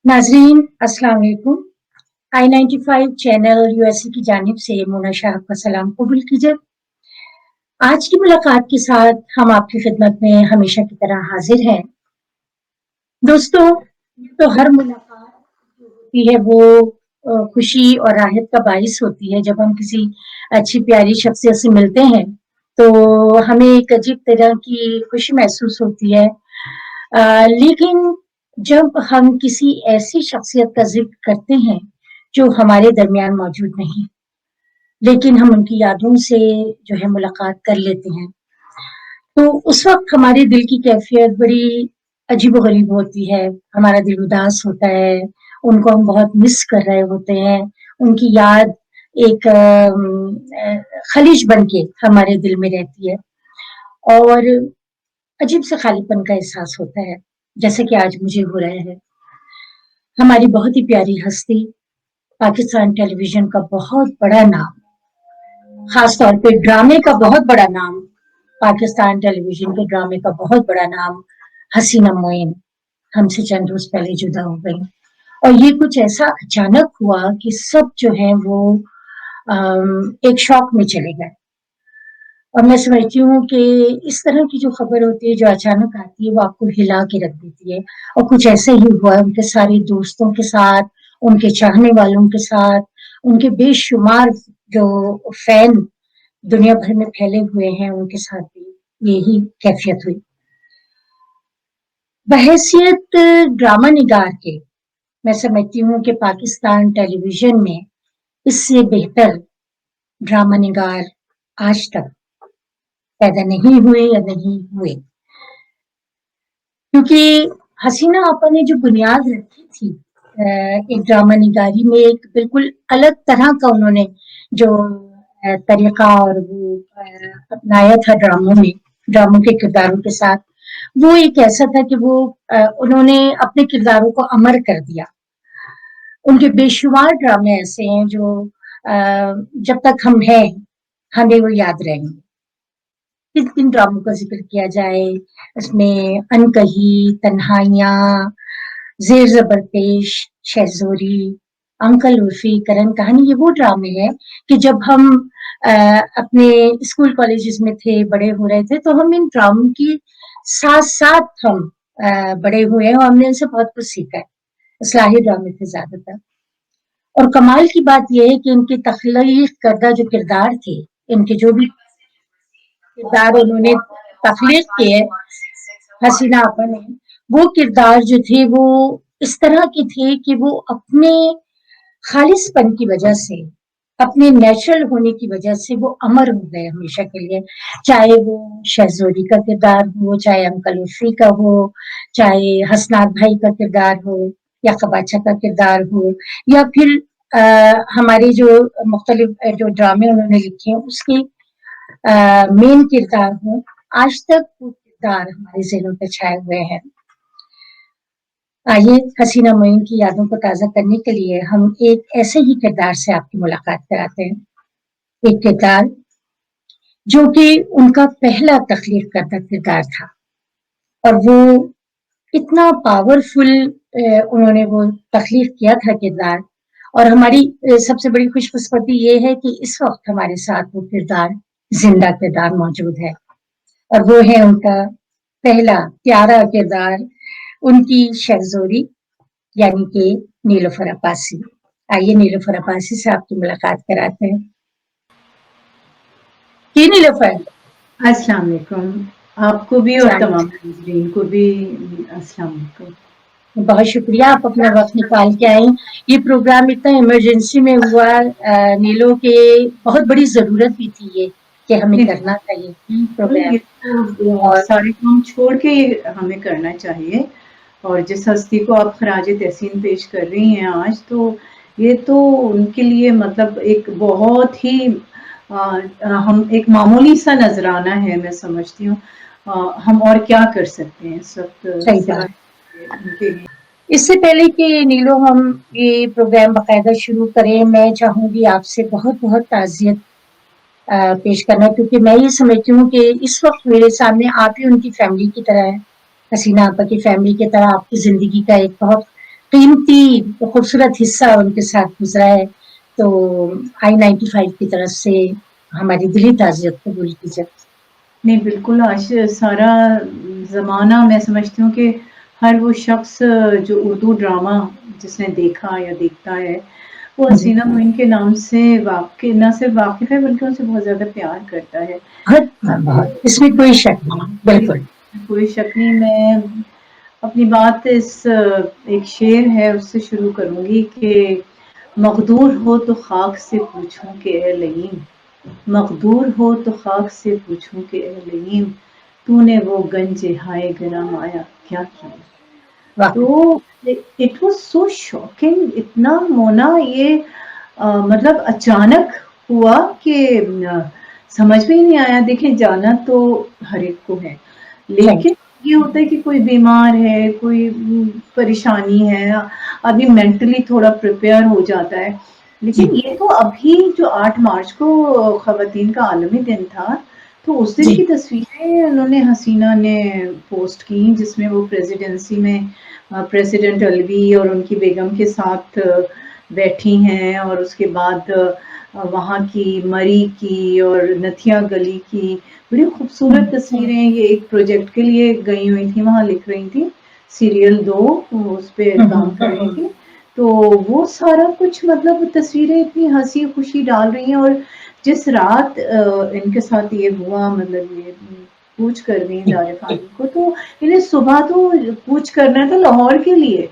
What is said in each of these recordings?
नाजरीन अस्सलाम वालेकुम। I-95 चैनल यूएसए की जानिब से मोना शाह का सलाम कबूल कीजिए। आज की मुलाकात के साथ हम आपकी खिदमत में हमेशा की तरह हाजिर हैं। दोस्तों, तो हर मुलाकात जो होती है वो खुशी और राहत का बाइस होती है। जब हम किसी अच्छी प्यारी शख्सियत से मिलते हैं तो हमें एक अजीब तरह की खुशी महसूस होती है। लेकिन जब हम किसी ऐसी शख्सियत का ज़िक्र करते हैं जो हमारे दरमियान मौजूद नहीं, लेकिन हम उनकी यादों से जो है मुलाकात कर लेते हैं, तो उस वक़्त हमारे दिल की कैफ़ियत बड़ी अजीबो-गरीब होती है। हमारा दिल उदास होता है, उनको हम बहुत मिस कर रहे होते हैं, उनकी याद एक ख़लीज बन के हमारे दिल में रहती है और अजीब सा खालीपन का एहसास होता है, जैसे कि आज मुझे हो रहा है। हमारी बहुत ही प्यारी हस्ती, पाकिस्तान टेलीविज़न का बहुत बड़ा नाम, ख़ास तौर पे ड्रामे का बहुत बड़ा नाम, पाकिस्तान टेलीविज़न के ड्रामे का बहुत बड़ा नाम हसीना मोइन हमसे चंद रोज़ पहले जुदा हो गईं। और ये कुछ ऐसा अचानक हुआ कि सब जो है वो एक शॉक में चले गए। और मैं समझती हूँ कि इस तरह की जो खबर होती है, जो अचानक आती है, वो आपको हिला के रख देती है। और कुछ ऐसे ही हुआ है उनके सारे दोस्तों के साथ, उनके चाहने वालों के साथ, उनके बेशुमार जो फैन दुनिया भर में फैले हुए हैं, उनके साथ भी यही कैफियत हुई। बहैसियत ड्रामा निगार के, मैं समझती हूँ कि पाकिस्तान टेलीविज़न में इससे बेहतर ड्रामा निगार आज तक पैदा नहीं हुए या नहीं हुए। क्योंकि हसीना आपा ने जो बुनियाद रखी थी एक ड्रामा निगारी में, एक बिल्कुल अलग तरह का उन्होंने जो तरीका और वो अपनाया था ड्रामों के किरदारों के साथ, वो एक ऐसा था कि वो उन्होंने अपने किरदारों को अमर कर दिया। उनके बेशुमार ड्रामे ऐसे हैं जो जब तक हम हैं, हमें वो याद रहेंगे। किन-किन ड्रामों का ज़िक्र किया जाए, इसमें अनकही, तन्हाइयाँ, ज़ेर ज़बर पेश, शहज़ोरी, अंकल उर्फ़ी, करण कहानी, ये वो ड्रामे हैं कि जब हम अपने स्कूल कॉलेजेस में थे, बड़े हो रहे थे, तो हम इन ड्रामों की साथ-साथ हम बड़े हुए हैं और हमने इनसे बहुत कुछ सीखा है। इस्लाही ड्रामे थे ज़्यादातर। और कमाल की बात ये है कि इनकी तख़लीक़ करदा जो किरदार थे, इनके जो भी किरदार उन्होंने तख़लीक़ किए हसीना आपा ने, वो किरदार जो थे वो इस तरह के थे कि वो अपने खालिसपन की वजह से, अपने नेचुरल होने की वजह से वो अमर हो गए हमेशा के लिए। चाहे वो शहज़ोरी का किरदार हो, चाहे अंकल उर्फ़ी का हो, चाहे हसनात भाई का किरदार हो या ख़बाचा का किरदार हो, या फिर हमारे जो मुख्तलिफ जो ड्रामे उन्होंने लिखे हैं उसके मेन किरदार हों, आज तक वो किरदार हमारे ज़हनों पे छाए हुए हैं। आइए हसीना मोइन की यादों को ताज़ा करने के लिए हम एक ऐसे ही किरदार से आपकी मुलाकात कराते हैं। एक किरदार जो कि उनका पहला तख़लीक़ करदा किरदार था और वो इतना पावरफुल उन्होंने वो तख़लीक़ किया था किरदार। और हमारी सबसे बड़ी खुशकिस्मती ये है कि इस वक़्त हमारे साथ वो किरदार, ज़िंदा किरदार मौजूद है और वो है उनका पहला प्यारा किरदार, उनकी शहज़ोरी यानी कि नीलुफ़र अब्बासी। आइए नीलुफ़र अब्बासी से आपकी मुलाकात कराते हैं। जी नीलुफ़र। अस्सलाम वालेकुम, आपको भी और तमाम नाज़रीन को भी अस्सलाम वालेकुम। बहुत शुक्रिया, आप अपना वक़्त निकाल के आई। ये प्रोग्राम इतना इमरजेंसी में हुआ, नीलो के बहुत बड़ी ज़रूरत भी थी ये कि हमें करना चाहिए प्रोग्राम। ये तो सारे काम छोड़ के हमें करना चाहिए और जिस हस्ती को आप ख़राज तहसीन पेश कर रही हैं आज, तो ये तो उनके लिए मतलब एक बहुत ही हम एक मामूली सा नज़राना है, मैं समझती हूँ। हम और क्या कर सकते हैं इस वक़्त सही सिवाय बात। उनके लिए। इससे पहले कि नीलो हम ये प्रोग्राम बाकायदा शुरू करें, मैं चाहूँगी आपसे बहुत-बहुत ताज़ियत पेश करना, क्योंकि मैं ये समझती हूँ कि इस वक़्त मेरे सामने आप ही उनकी फैमिली की तरह हैं। हसीना आपा की फैमिली की तरह आपकी ज़िंदगी का एक बहुत कीमती खूबसूरत हिस्सा उनके साथ गुजरा है। तो I-95 की तरफ से हमारी दिली ताज़ियत कबूल कीजिए। नहीं, बिल्कुल आज सारा ज़माना मैं समझती हूँ कि हर वो शख़्स जो उर्दू ड्रामा जिसने देखा या देखता है, वो जी। हसीना मोइन के नाम से ना सिर्फ़ वाकिफ़ है बल्कि उनसे बहुत ज़्यादा प्यार करता है। बहुत, इसमें कोई शक नहीं, बिल्कुल। कोई शक नहीं, मैं अपनी बात एक शेर है उससे शुरू करूँगी कि मक़दूर हो तो ख़ाक से पूछूँ कि ए लईम, मक़दूर हो तो ख़ाक से पूछूँ कि ए लईम, तूने वो गंज हाय गिरा माया क्या किया? वाक़ई, तो इट वाज़ सो शॉकिंग, इतना मोना ये मतलब अचानक हुआ कि समझ में ही नहीं आया। देखिए जाना तो हर एक को है, है। लेकिन ये होता है कि कोई बीमार है, कोई परेशानी है, आदमी मेंटली थोड़ा प्रिपेयर हो जाता है। जी, लेकिन ये तो अभी जो 8 मार्च को ख़वातीन का आलमी दिन था, तो उस दिन जी। की तस्वीरें उन्होंने हसीना ने पोस्ट की जिसमें वो प्रेसिडेंसी में प्रेसिडेंट अलवी और उनकी बेगम के साथ बैठी हैं और उसके बाद वहाँ की मरी की और नथिया गली की बड़ी खूबसूरत तस्वीरें ये एक प्रोजेक्ट के लिए गई हुई थी, वहाँ लिख रही थी, सीरियल 2 उस पे काम कर रही थी। तो वो सारा कुछ मतलब तस्वीरें इतनी हँसी-खुशी डाल रही हैं और जिस रात इनके साथ ये हुआ मतलब ये कूच कर गईं ज़ारा ख़ानम को, तो इन्हें सुबह तो कूच करना था लाहौर के लिए।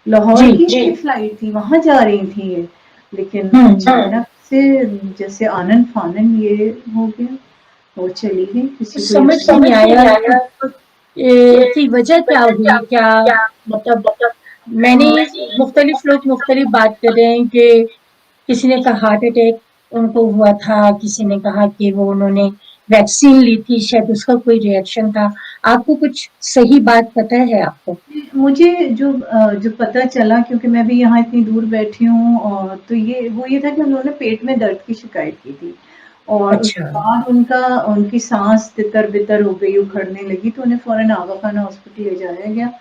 लाहौर जी, की ही फ्लाइट थी, वहाँ जा रही थी ये। लेकिन हुँ, अचानक से जैसे आनन-फानन ये हो गया, वो चली गई, किसी कुछ को ये समझ में नहीं आया कि इसकी वजह क्या हुई? क्या मतलब मैंने मुख्तलिफ लोग मुख्तलिफ बात कर रहे हैं कि किसी ने कहा हार्ट अटैक उनको हुआ था, किसी ने कहा कि वो उन्होंने वैक्सीन ली थी, शायद उसका कोई रिएक्शन था। आपको कुछ सही बात पता है आपको? मुझे जो पता चला क्योंकि मैं भी यहाँ इतनी दूर बैठी हूँ तो ये था कि उन्होंने पेट में दर्द की शिकायत की थी और उसके अच्छा। बाद उनकी साँस तितर-बितर हो गई, उखड़ने लगी तो उन्हें फ़ौरन आगा खान हॉस्पिटल ले जाया गया।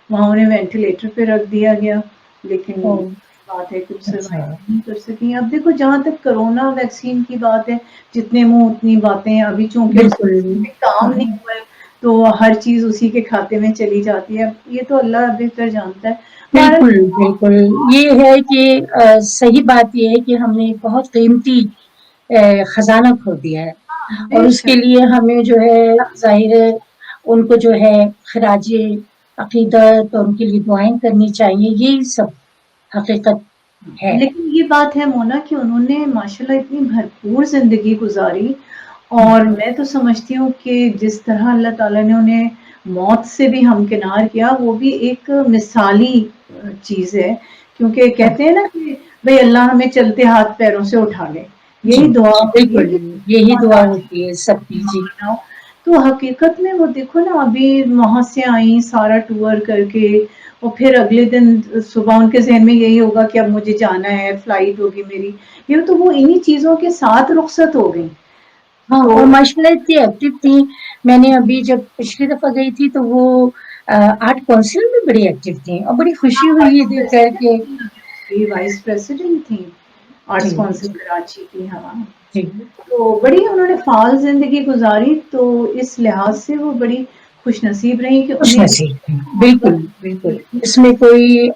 वहाँ उन्हें वेंटिलेटर पे रख दिया गया, लेकिन ओह! बात है कुछ अच्छा। सर्वाइव नहीं कर सकीं। अब देखो जहाँ तक कोरोना वैक्सीन की बात है, जितने मुँह उतनी बातें, अभी चूँकि उस बिल्कुल। पे काम नहीं हुआ है तो हर चीज़ उसी के खाते में चली जाती है। अब ये तो अल्लाह बेहतर जानता है। बहरहाल बिल्कुल, बिल्कुल। ये है कि सही बात ये है कि हमने एक बहुत कीमती खजाना खो दिया है और उसके बेशक लिए हमें जो है ज़ाहिर है उनको जो है खराजे अक़ीदत और उनके लिए दुआएँ करनी चाहिए, यही सब हकीकत है। लेकिन ये बात है मोना कि उन्होंने माशाल्लाह इतनी भरपूर ज़िंदगी गुज़ारी हुँ, और मैं तो समझती हूँ कि जिस तरह अल्लाह ताला ने उन्हें मौत से भी हमकिनार किया, वो भी एक मिसाली चीज़ है। क्योंकि हाँ, कहते हैं ना कि भई अल्लाह हमें चलते हाथ-पैरों से उठा ले। जी, यही दुआ होती है बिल्कुल, कि यही दुआ होती है सबकी, जी। तो हकीकत में वो देखो ना अभी वहाँ से आई सारा टूर करके और फिर अगले दिन सुबह उनके ज़हन में यही होगा कि अब मुझे जाना है, फ्लाइट होगी मेरी। ये तो वो इन्हीं चीज़ों के साथ रुखसत हो गईं। हाँ, तो और माशाल्लाह इतनी एक्टिव थी, मैंने अभी जब पिछली दफ़ा गई थी तो वो आर्ट काउंसिल में बड़ी एक्टिव थी और बड़ी खुशी हुई ये वाइस देख कर प्रेसिडेंट के थी, वाइस प्रेसिडेंट थी, जी, आर्ट्स काउंसिल जी, कराची की, हाँ। जी। तो बड़ी उन्होंने फ़ाल ज़िंदगी गुज़ारी तो इस लिहाज़ से वो बड़ी खुशनसीब रहीं कि उन्हें खुशनसीब थी, बिल्कुल, बिल्कुल। इसमें कोई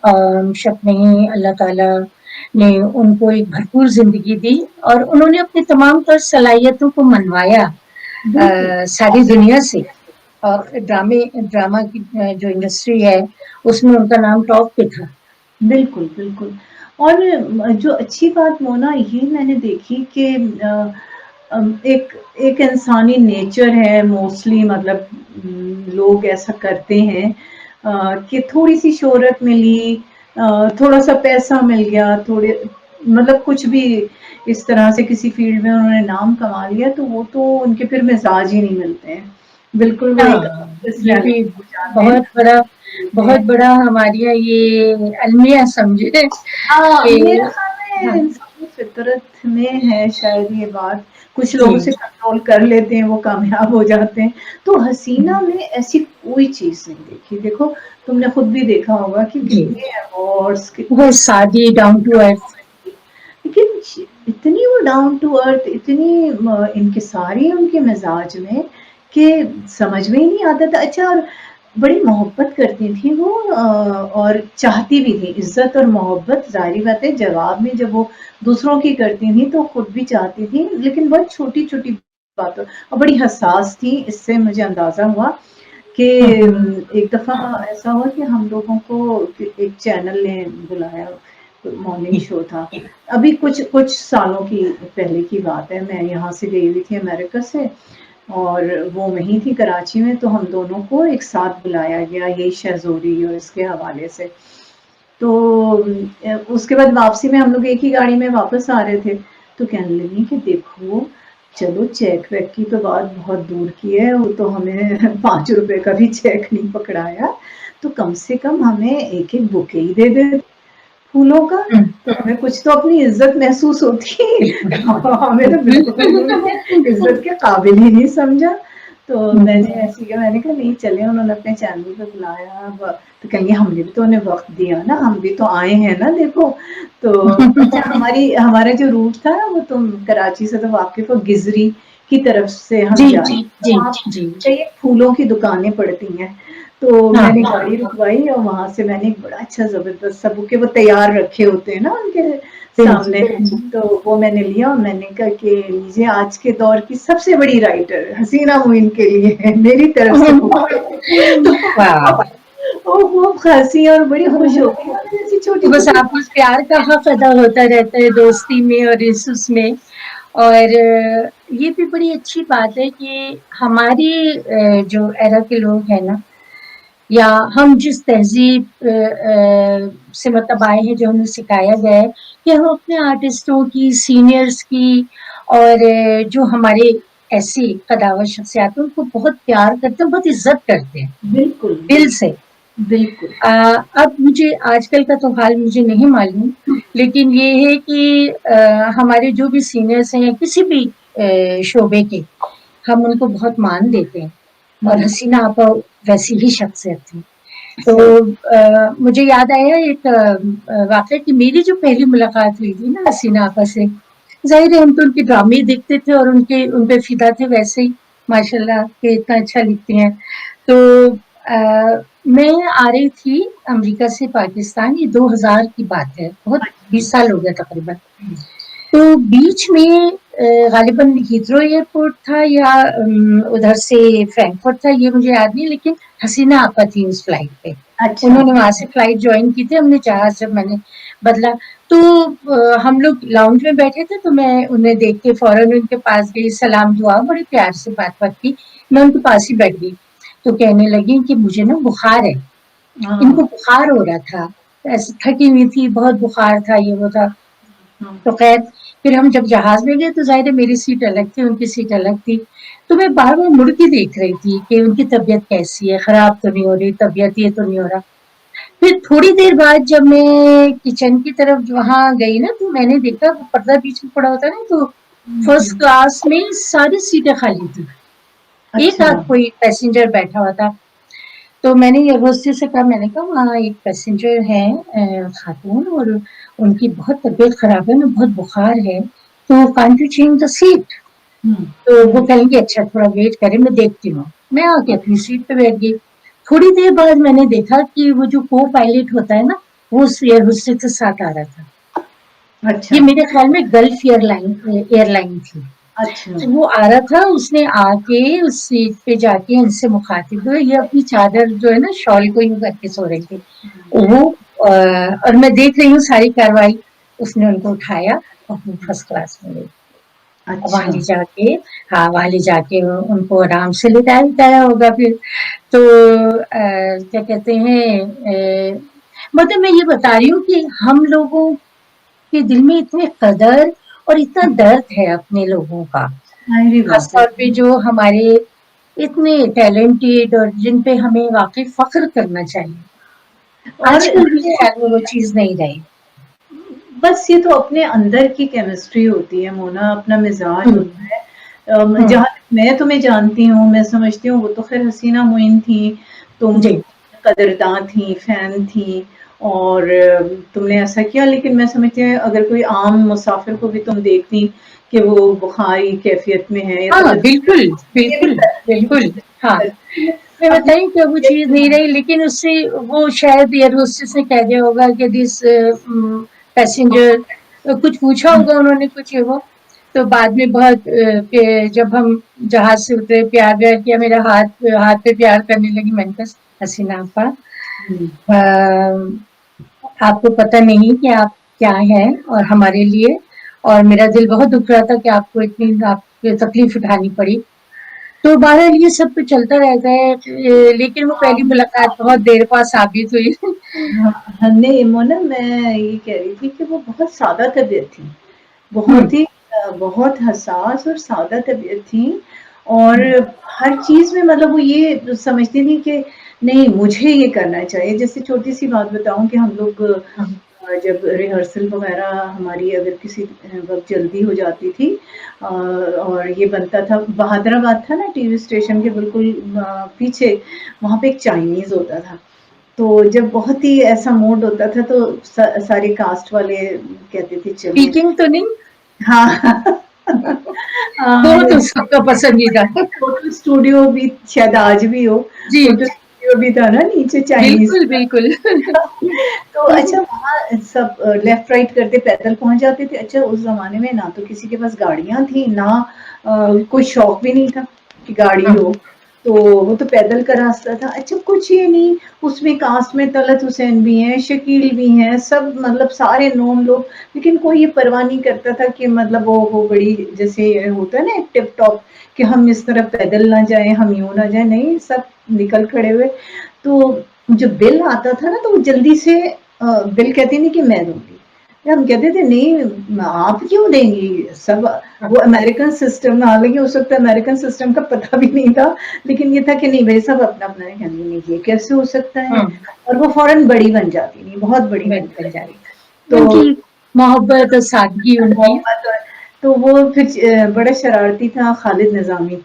शक नहीं अल्लाह ताला ने उनको एक भरपूर ज़िंदगी दी और उन्होंने अपनी तमाम तर सलाहियतों को मनवाया बिल्कुल, सारी दुनिया से और ड्रामा की जो इंडस्ट्री है, उसमें उनका नाम टॉप पे था। बिल्कुल, बिल्कुल। और जो अच्छी बात मोना ये मैंने देखी कि एक एक इंसानी नेचर है मोस्टली मतलब लोग ऐसा करते हैं कि थोड़ी-सी शोहरत मिली थोड़ा-सा पैसा मिल गया, थोड़े मतलब कुछ भी इस तरह से किसी फ़ील्ड में उन्होंने नाम कमा लिया तो वो तो उनके फिर मिज़ाज ही नहीं मिलते हैं। बिल्कुल वो एक हाँ, ये भी पर्सनैलिटी हो जाते हैं बहुत बड़ा ना। बहुत बड़ा हमारे यहाँ ये अलमिया समझे हाँ, कि मेरा ख़्याल हाँ, है इंसानी फ़ितरत में है शायद ये बात। कुछ लोग उसे जी, कंट्रोल कर लेते हैं, वो कामयाब हो जाते हैं। तो हसीना में ऐसी कोई चीज़ नहीं देखी। देखो, तुमने खुद भी देखा होगा कि जी। कितने अवार्ड्स, कितने बहुत सादी, डाउन टू अर्थ। लेकिन इतनी वो डाउन टू अर्थ, इतनी इंकिसारी उनके मिजाज में कि समझ में ही नहीं आता था। अच्छा, और बड़ी मोहब्बत करती थी वो, और चाहती भी थी इज्जत और मोहब्बत। जाहिर बात है, जवाब में जब वो दूसरों की करती थी तो खुद भी चाहती थी, लेकिन बहुत छोटी छोटी बातों, और बड़ी हसास थी। इससे मुझे अंदाजा हुआ कि एक दफा ऐसा हुआ कि हम लोगों को एक चैनल ने बुलाया, मॉर्निंग शो था। अभी कुछ कुछ सालों की पहले की बात है, मैं यहाँ से गई हुई थी अमेरिका से, और वो वहीं थी कराची में, तो हम दोनों को एक साथ बुलाया गया, यही शहज़ोरी और इसके हवाले से। तो उसके बाद वापसी में हम लोग एक ही गाड़ी में वापस आ रहे थे, तो कहने लगी कि देखो, चलो चेक वेक की तो बात बहुत दूर की है, वो तो हमें ₹5 का भी चेक नहीं पकड़ाया, तो कम से कम हमें एक-एक बुके ही दे दे फूलों का, हुँ, तो हमें कुछ तो अपनी इज़्ज़त महसूस होती। हमें तो बिल्कुल उन्होंने इज़्ज़त के काबिल ही नहीं समझा। तो हुँ, मैंने ऐसे किया, मैंने कहा नहीं चलें, उन्होंने अपने चैनल पे बुलाया, अब तो कहेंगे हमने भी तो उन्हें वक़्त दिया ना, हम भी तो आए हैं ना देखो। तो अच्छा, हमारा जो रूट था वो, तुम कराची से तो वाकिफ़ हो, गिज़री की तरफ से हम जी, जा रहे जी, थे, तो जी, वहाँ जी। कई फूलों की दुकानें पड़ती हैं। तो हाँ, मैंने गाड़ी रुकवाई और वहाँ से मैंने एक बड़ा अच्छा ज़बरदस्त सा बुके, वो तैयार रखे होते हैं ना उनके बिल्कुल। सामने, तो वो मैंने लिया और मैंने कहा कि लीजिए, आज के दौर की सबसे बड़ी राइटर हसीना मोइन के लिए है मेरी तरफ से बुके। वाह! तो वो खूब हँसी और बड़ी खुश हो गई, मतलब ऐसी तो बस छोटी-छोटी आपस प्यार का हक अदा होता रहता है दोस्ती में और इस उसमें। और ये भी बड़ी अच्छी बात है कि हमारी जो एरा के लोग हैं ना, या हम जिस तहज़ीब से मतलब आए हैं, जो हमें सिखाया गया है कि हम अपने आर्टिस्टों की, सीनियर्स की और जो हमारे ऐसे कदावर शख्सियत हैं, उनको बहुत प्यार करते हैं, बहुत इज़्ज़त करते हैं, बिल्कुल, दिल बिल्कुल, से। बिल्कुल। अब मुझे आजकल का तो हाल मुझे नहीं मालूम, लेकिन ये है कि हमारे जो भी सीनियर्स हैं या किसी भी शोबे के, हम उनको बहुत मान देते हैं और हुँ, हसीना आपा वैसी ही शख्सियत थी। तो सही। मुझे याद आया एक वाक़या कि मेरी जो पहली मुलाकात हुई थी ना हसीना आपा से, ज़ाहिर है हम तो उनके ड्रामे देखते थे और उन पे फ़िदा थे वैसे ही, माशाल्लाह कि इतना अच्छा लिखती हैं। तो मैं आ रही थी अमेरिका से पाकिस्तान, ये 2000 की बात है, बहुत 20 साल हो गया तकरीबन। तो बीच में गालिबन हीथ्रो एयरपोर्ट था या उधर से फ्रैंकफर्ट था, ये मुझे याद नहीं, लेकिन हसीना आपा थी उस फ्लाइट पे। अच्छा, उन्होंने वहां से फ्लाइट ज्वाइन की थी, हमने जहाज जब मैंने बदला, तो हम लोग लाउंज में बैठे थे, तो मैं उन्हें देख के फौरन उनके पास गई, सलाम दुआ, बड़े प्यार से बात बात की। मैं उनके पास ही बैठ गई, तो कहने लगी कि मुझे ना बुखार है। हाँ, इनको बुखार हो रहा था, ऐसे थकी हुई थी, बहुत बुखार था, ये वो था। हाँ, तो खैर, फिर हम जब जहाज में गए तो ज़ाहिर है मेरी सीट अलग थी, उनकी सीट अलग थी। तो मैं बार-बार मुड़ के देख रही थी कि उनकी तबीयत कैसी है, खराब तो नहीं हो रही तबीयत, ये तो नहीं हो रहा। फिर थोड़ी देर बाद जब मैं किचन की तरफ वहाँ गई ना, तो मैंने देखा वो पर्दा बीच में पड़ा होता है ना, तो फर्स्ट क्लास में सारी सीटें खाली थी। एक अच्छा, आध कोई पैसेंजर बैठा हुआ था। तो मैंने एयर होस्टेस से कहा, मैंने कहा वहाँ एक पैसेंजर है खातून, और उनकी बहुत तबीयत खराब है, उन्हें बहुत बुखार है, तो can't you change the seat. हुँ, तो वो कहेंगे अच्छा थोड़ा वेट करें, मैं देखती हूँ। मैं आके अपनी सीट पे बैठ गई। थोड़ी देर बाद मैंने देखा कि वो जो को पायलट होता है ना, वो उस एयर होस्टेस के साथ आ रहा था। ये अच्छा, मेरे ख्याल में गल्फ एयरलाइन थी। अच्छा, तो वो आ रहा था, उसने आके उस सीट पे जाके इनसे मुखातिब हुआ, ये अपनी चादर जो है ना शॉल को यूं करके सो रही थी। वो और मैं देख रही हूँ सारी कार्रवाई। उसने उनको उठाया और अपनी फर्स्ट क्लास में ले, वहां अच्छा, ले जाके, हाँ वहां ले जाके उनको आराम से लिटाया बिठाया होगा फिर। तो क्या कहते हैं, मतलब मैं ये बता रही हूँ कि हम लोगों के दिल में इतने कदर और इतना दर्द है अपने लोगों का, ज़ाहिर-सी बात है। खासतौर पे जो हमारे इतने टैलेंटेड और जिन पे हमें वाकई फख्र करना चाहिए। और आजकल मेरे ख्याल में वो चीज नहीं रही। बस ये तो अपने अंदर की केमिस्ट्री होती है मोना, अपना मिजाज हुँ, होता है। हुँ, जहाँ तक मैं तुम्हें जानती हूँ, मैं समझती हूँ वो तो खैर हसीना मोइन थी, तुम जी। कदरदां थी, फैन थी और तुमने ऐसा किया, लेकिन मैं समझती हूँ अगर कोई आम मुसाफिर को भी तुम देखती कि वो बुखारी कैफियत में है या हाँ, तबीयत बिल्कुल, ये भी बिल्कुल, बिल्कुल। हाँ, करती है, मैं अपने बताई कि वो चीज़ नहीं रही, लेकिन उससे वो शायद एयर होस्टेस ने कह दिया होगा कि दिस पैसेंजर कुछ पूछा होगा उन्होंने कुछ ये वो, तो बाद में बहुत कि जब हम जहाज से उतरे प्यार व्यार किया, मेरा हाथ हाथ पे प्यार करने लगी। मैंने कहा हसीना आपा, हुँ, आपको पता नहीं कि आप क्या हैं और हमारे लिए, और मेरा दिल बहुत दुख रहा था कि आपको इतनी आपको तकलीफ उठानी पड़ी। तो बहरहाल ये सब तो चलता रहता है, लेकिन वो पहली हाँ। मुलाकात बहुत देर बाद साबित हुई। हाँ, हाँ, नहीं मोना, मैं ये कह रही थी कि वो बहुत सादा तबीयत थी, हुँ, बहुत ही बहुत हसास और सादा तबीयत थी और हुँ, हर चीज़ में मतलब वो ये समझती थी कि नहीं मुझे ये करना चाहिए। जैसे छोटी-सी बात बताऊँ कि हम लोग हाँ, जब रिहर्सल वगैरह हमारी अगर किसी वक़्त जल्दी हो जाती थी और ये बनता था, बहादुराबाद था ना टीवी स्टेशन के बिल्कुल पीछे, वहाँ पे एक चाइनीज़ होता था। तो जब बहुत ही ऐसा मूड होता था तो सारे कास्ट वाले कहते थे चलो पीकिंग तो नहीं? हाँ वो हाँ, तो सबका पसंदीदा। फोटो स्टूडियो भी शायद आज भी हो, जी, फोटो स्टूडियो भी था ना नीचे चाइनीज बिल्कुल, बिल्कुल। तो अच्छा वहाँ सब लेफ्ट राइट करते पैदल पहुंच जाते थे। अच्छा उस जमाने में ना तो किसी के पास गाड़ियां थी ना कोई शौक भी नहीं था कि गाड़ी हाँ, हो, तो वो तो पैदल का रास्ता था। अच्छा कुछ ये नहीं, उसमें कास्ट में तलत हुसैन भी हैं, शकील भी हैं, सब मतलब सारे नोन लोग, लेकिन कोई ये परवाह नहीं करता था कि मतलब वो बड़ी जैसे होता है ना टिप टॉप कि हम इस तरफ पैदल ना जाएं, हम यूं ना जाएं, नहीं सब निकल खड़े हुए। तो जब बिल आता था ना तो वो जल्दी से बिल कहती नहीं कि मैं दूंगी, हम कहते थे नहीं आप क्यों देंगी सब, हाँ, वो अमेरिकन सिस्टम में, हालांकि उस वक्त अमेरिकन सिस्टम का पता भी नहीं था, लेकिन ये था कि नहीं भाई सब अपना अपना है, कहती नहीं ये कैसे हो सकता है, हाँ, और वो फौरन बड़ी बन जाती, नहीं बहुत बड़ी बन बन जाती। जाती। तो उनकी मोहब्बत और सादगी उनकी। मोहब्बत और तो वो फिर बड़ा शरारती था खालिद निज़ामी,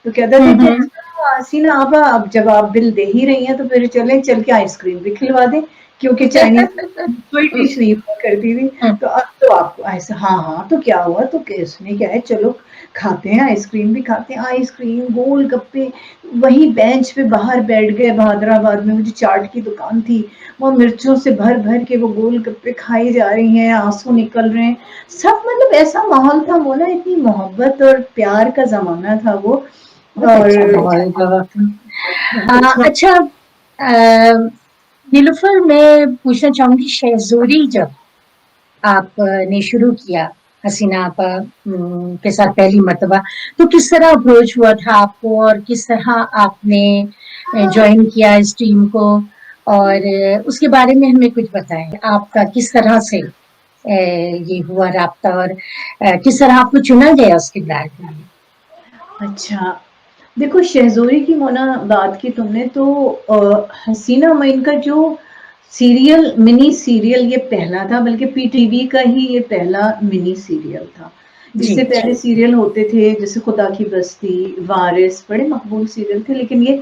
तो कहता हुँ, था कि हुँ, अच्छा हसीना आपा अब जब आप बिल दे ही रही हैं तो फिर चलें चल के आइसक्रीम भी खिलवा दें, क्योंकि चाइनीज़ कोई हुँ, डिश नहीं हुआ करती थी। हुँ, तो अब तो आपको ऐसा हाँ, हाँ, तो क्या हुआ? तो इसमें क्या है चलो खाते हैं आइसक्रीम भी खाते हैं, आइसक्रीम, गोलगप्पे, वहीं बेंच पे बाहर बैठ गए बहादुराबाद में, वो जो चाट की दुकान थी, वो मिर्चों से भर-भर के वो गोलगप्पे खाई जा रही हैं, आँसू निकल रहे हैं। सब मतलब ऐसा माहौल था वो ना, इतनी मोहब्बत और प्यार का ज़माना था वो बहुत और अच्छा माहौल था वक़्त। बहुत अच्छा। अच्छा, नीलुफ़र मैं पूछना चाहूँगी, शेहज़ोरी जब आपने शुरू किया हसीना आपा के साथ पहली मर्तबा, तो किस तरह अप्रोच हुआ था आपको और किस तरह आपने जॉइन किया इस टीम को, और उसके बारे में हमें कुछ बताएं, आपका किस तरह से ये हुआ राब्ता, और किस तरह आपको चुना गया उस किरदार के लिए? अच्छा, देखो शहज़ोरी की मोना बात की तुमने तो हसीना मईन का जो सीरियल मिनी सीरियल ये पहला था, बल्कि पीटीवी का ही ये पहला मिनी सीरियल था। जी, इससे पहले सीरियल होते थे जैसे खुदा की बस्ती, वारिस, बड़े मकबूल सीरियल थे, लेकिन ये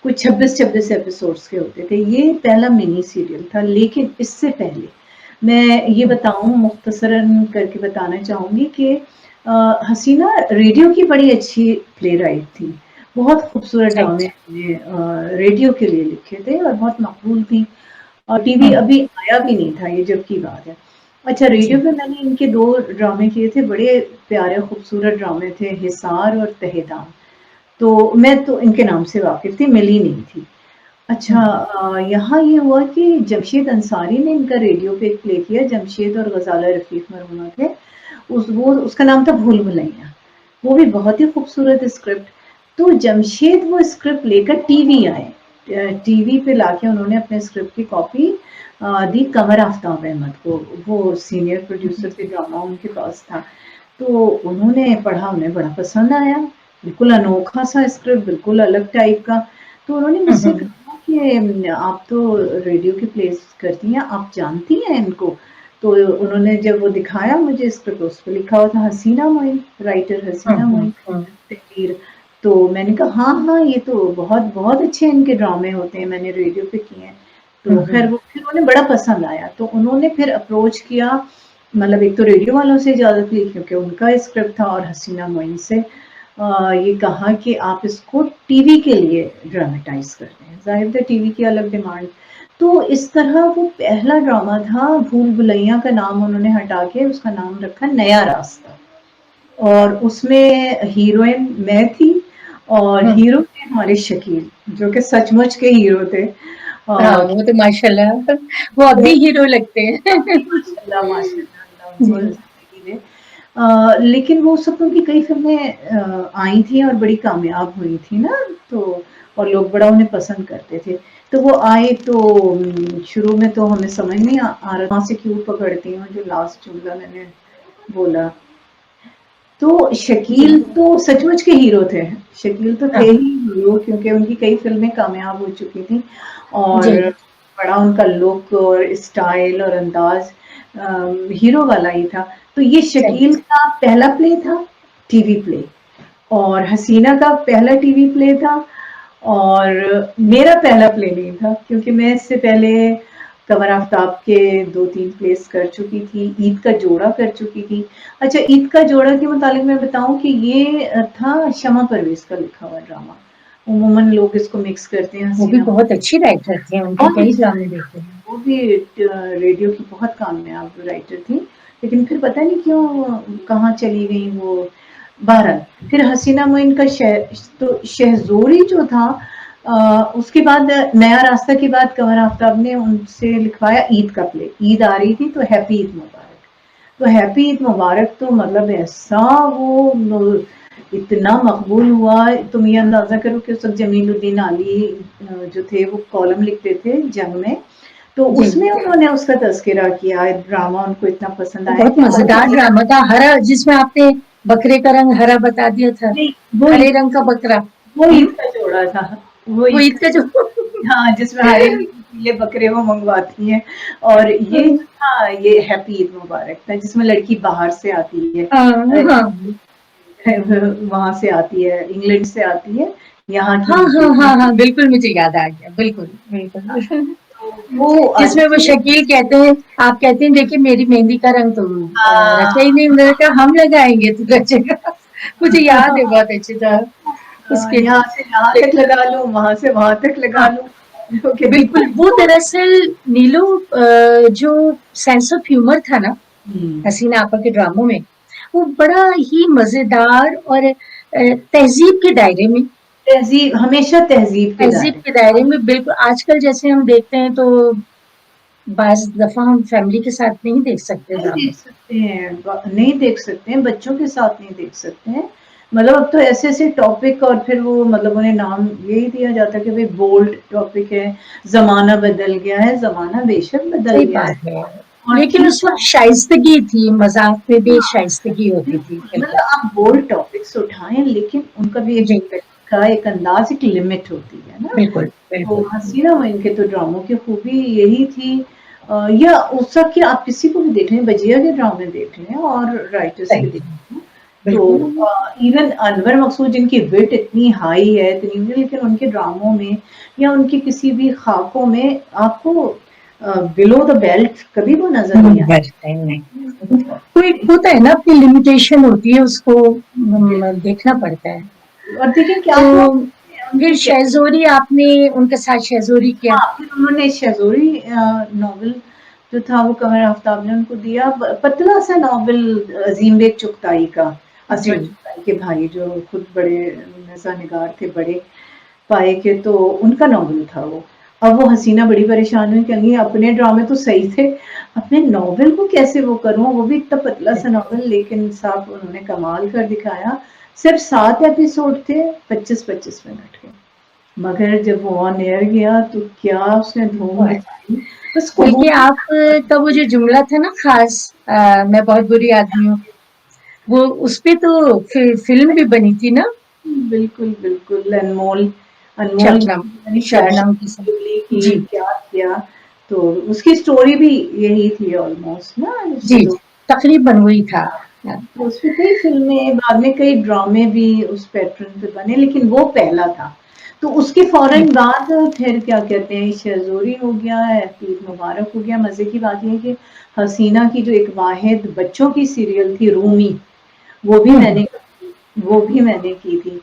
कुछ 26-26 एपिसोड्स के होते थे। ये पहला मिनी सीरियल था, लेकिन इससे पहले मैं ये बताऊँ मुख्तसरन करके बताना चाहूँगी कि हसीना रेडियो की बड़ी अच्छी प्लेराइट थी। बहुत खूबसूरत ड्रामे राइट। हमने रेडियो के लिए लिखे थे और बहुत मकबूल थी और टीवी हुँ, अभी आया भी नहीं था, ये जब की बात है। अच्छा रेडियो जी, पे मैंने इनके 2 ड्रामे किए थे, बड़े प्यारे खूबसूरत ड्रामे थे, हिसार और तहेदान। तो मैं तो इनके नाम से वाकिफ़ थी, मिली नहीं थी। अच्छा हुँ, यहाँ ये हुआ कि जमशेद अंसारी ने इनका रेडियो पे एक प्ले किया, जमशेद और ग़ज़ाला रफ़ीक मरहूमा थे। वो उसका नाम था भूल भुलैया, वो भी बहुत ही खूबसूरत स्क्रिप्ट। तो जमशेद वो स्क्रिप्ट लेकर टीवी आए, टीवी पे लाके उन्होंने अपने स्क्रिप्ट की कॉपी दी कमर आफ़ताब अहमद को, वो सीनियर प्रोड्यूसर थे, ड्रामा उनके पास था। तो उन्होंने पढ़ा, उन्हें बड़ा पसंद आया, बिल्कुल अनोखा सा स्क्रिप्ट, बिल्कुल अलग टाइप का। तो उन्होंने हुँ, मुझसे हुँ, कहा कि आप तो रेडियो के प्लेस करती हैं, आप जानती हैं इनको? तो उन्होंने जब वो दिखाया मुझे स्क्रिप्ट, उस पे लिखा हुआ था हसीना मोइन, राइटर हसीना मोइन तहरीर। तो मैंने कहा हाँ, हाँ, ये तो बहुत अच्छे इनके ड्रामे होते हैं, मैंने रेडियो पे किए हैं। तो खैर वो फिर उन्हें बड़ा पसंद आया, तो उन्होंने फिर अप्रोच किया, मतलब एक तो रेडियो वालों से इजाज़त ली क्योंकि उनका स्क्रिप्ट था, और हसीना मोइन से ये कहा कि आप इसको टीवी के लिए ड्रामेटाइज़ कर दें। ज़ाहिर है टीवी की अलग डिमांड। तो इस तरह वो पहला ड्रामा था, भूल भुलैया का नाम उन्होंने हटा के उसका नाम रखा नया रास्ता। और उसमें हीरोइन मैं थी और हीरो थे हमारे शकील, जो कि सचमुच के हीरो थे। हाँ, वो तो माशाल्लाह वो अब भी हीरो लगते हैं। माशाल्लाह, माशाल्लाह, अल्लाह उनको जी। ज़िंदगी दे। लेकिन वो सब उनकी कई फ़िल्में आई थी और बड़ी कामयाब हुई थी ना, तो और लोग बड़ा उन्हें पसंद करते थे। तो वो आए तो शुरू में तो हमें समझ नहीं आ रहा कहाँ से क्यों पकड़ती हूँ, जो लास्ट जुमला मैंने बोला। तो जी। शकील तो सचमुच के हीरो थे। शकील तो थे हाँ, ही हीरो, क्योंकि उनकी कई फ़िल्में कामयाब हो चुकी थी और जी, बड़ा उनका लुक और स्टाइल और अंदाज़ हीरो वाला ही था। तो ये सही। शकील का पहला प्ले था, टीवी प्ले, और हसीना का पहला टीवी प्ले था, और मेरा पहला प्ले नहीं था, क्योंकि मैं इससे पहले कमर आफ्ताब के 2-3 प्लेस कर चुकी थी, ईद का जोड़ा कर चुकी थी। अच्छा, ईद का जोड़ा के मुतालिक मैं बताऊँ कि ये था शमा परवेज़ का लिखा हुआ ड्रामा। अमूमन लोग इसको मिक्स करते हैं वो भी हसीना। बहुत अच्छी राइटर थी, उनके बहुत कई अच्छी, ड्रामे देखे हैं। वो भी रेडियो की बहुत कामयाब राइटर थी, लेकिन फिर पता नहीं क्यों कहाँ चली गई वो। बहरहाल, फिर हसीना मोइन का तो शहज़ोरी जो था, उसके बाद नया रास्ता के बाद कमर आफ्ताब ने उनसे लिखवाया ईद का प्ले। ईद आ रही थी तो हैप्पी ईद मुबारक। तो हैप्पी ईद मुबारक तो मतलब ऐसा वो इतना मकबूल हुआ, तुम ये अंदाज़ा करो कि उस वक़्त जमीलुद्दीन आली जो थे वो कॉलम लिखते थे जंग में, तो जी, उसमें उन्होंने उसका तज़किरा किया, ड्रामा उनको इतना पसंद वो आया बहुत कि मज़ेदार ड्रामा था, हरा जिसमें आपने बकरे का रंग हरा बता दिया था, नहीं, वो हरे रंग का बकरा। वो हुँ, ईद का जोड़ा था, वो वो ईद ईद का जो का, हाँ, जिसमें हरे नीले पीले बकरे वो मंगवाती हैं, और ये जो था ये हैप्पी ईद मुबारक था, जिसमें लड़की बाहर से आती है, हाँ, हाँ। वहाँ से आती है, इंग्लैंड से आती है, यहाँ की हाँ, हाँ, नहीं हाँ, हाँ, बिल्कुल मुझे याद आ गया, बिल्कुल, है। बिल्कुल। तो वो जिसमें वो अच्छी, शकील कहते हैं, आप कहते हैं देखिए मेरी मेहंदी का रंग तो रचा ही नहीं, उन्होंने कहा हम लगाएंगे तो रचेगा। मुझे याद है बहुत अच्छी तरह उसके। यहाँ से यहाँ तक लगा लूँ, वहाँ से वहाँ तक लगा हाँ, लूँ, क्योंकि बिल्कुल वो दरअसल नीलू जो सेंस ऑफ ह्यूमर था ना हसीना आपा के ड्रामों में, वो बड़ा ही मजेदार और हमेशा तहज़ीब के तहजीब दायरे। के दायरे में बिल्कुल आजकल जैसे हम देखते हैं तो बाज़ दफ़ा हम फैमिली के साथ नहीं देख सकते नहीं ड्रामे। देख सकते हैं, नहीं देख सकते हैं, बच्चों के साथ नहीं देख सकते हैं। मतलब अब तो ऐसे-ऐसे टॉपिक, और फिर वो मतलब उन्हें नाम यही दिया जाता है कि भई बोल्ड टॉपिक है, ज़माना बदल गया है, ज़माना बेशक बदल सही गया है। बात है। और लेकिन ठीक उस वक़्त है, शाइस्तगी थी, मज़ाक में भी हाँ, शाइस्तगी होती थी, बिल्कुल, बिल्कुल। मतलब आप बोल्ड टॉपिक्स उठाएँ, लेकिन उनका भी एक जी, का एक अंदाज़, एक लिमिट होती है ना? बिल्कुल, तो बिल्कुल। हसीना मोइन के तो ड्रामों की खूबी यही थी, या उस वक़्त के आप किसी को भी देख लें, बजिया के ड्रामे देख लें और राइटर्स के सही, देख लें, तो बिल्कुल। इवन अनवर मकसूद जिनकी विट इतनी हाई है, इतनी, लेकिन उनके ड्रामों में या उनकी किसी भी खाकों में आपको बिलो द बेल्ट कभी वो नज़र नहीं आए। बस नहीं, नहीं। कोई होता है ना अपनी लिमिटेशन होती है उसको देखना पड़ता है। और देखिए क्या तो हुआ, फिर उनकी क्या, शहज़ोरी आपने उनके साथ शहज़ोरी किया? हाँ, फिर उन्होंने शहज़ोरी नॉवल जो था वो कमर आफ्ताब ने उनको दिया, पतला सा नॉवल, अज़ीम बेग चुगताई का, असरफ जी, चुगताई के भाई जो खुद बड़े नज़ानिगार थे, बड़े पाए के, तो उनका नॉवल था वो। अब वो हसीना बड़ी परेशान हुई, कहेंगी अपने ड्रामे तो सही थे, अपने नॉवल को कैसे वो करूँ, वो भी इतना पतला सा नॉवल, लेकिन साहब उन्होंने कमाल कर दिखाया। सिर्फ 7 एपिसोड थे, 25-25 मिनट के। मगर जब वो ऑन एयर गया तो क्या उसने धूम मचाई, बस बल्कि कबूल। आपका वो जो जुमला था ना ख़ास मैं बहुत बुरी आदमी हूँ, वो उसपे तो फ़िल्म भी बनी थी ना? बिल्कुल, बिल्कुल, अनमोल, अनमोल शबनम यानी क्या शबनम की स जुबली की, जी, क्या किया। तो उसकी स्टोरी भी यही थी ऑलमोस्ट ना, जी, जी, तकरीबन वही था। तो उसपे कई फ़िल्में, बाद में कई ड्रामे भी उस पैटर्न पे बने, लेकिन वो पहला था। तो उसके जी, फ़ौरन बाद फिर क्या कहते हैं, शेरज़ोरी हो गया है, ईद मुबारक हो गया। मज़े की बात ये है कि हसीना की जो एक वाहिद बच्चों की सीरियल थी रूमी, वो भी हुँ, मैंने वो भी मैंने की थी।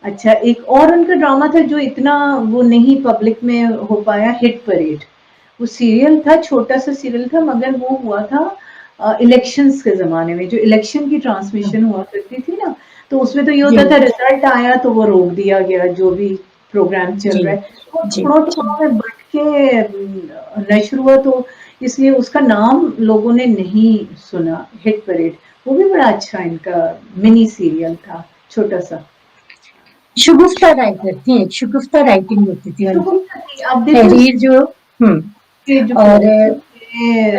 अच्छा, एक और उनका ड्रामा था जो इतना वो नहीं पब्लिक में हो पाया, हिट परेड। वो सीरियल था, छोटा-सा सीरियल था, मगर वो हुआ था इलेक्शंस के ज़माने में, जो इलेक्शन की हुँ, ट्रांसमिशन हुआ करती थी ना, तो उसमें तो ये जी, होता था रिज़ल्ट आया तो वो रोक दिया गया, जो भी प्रोग्राम चल जी, रहा है। वो जी, टुकड़ों-टुकड़ों में बँट के नश्र हुआ, तो इसलिए उसका नाम लोगों ने नहीं सुना, हिट परेड। वो भी बड़ा अच्छा इनका मिनी सीरियल था, छोटा-सा। शगुफ्ता राइटर थी, एक शगुफ्ता राइटिंग होती थी उनकी, शगुफ्ता थी, आप देखो तहरीर जो हुँ, उसके जो और कैरेक्टर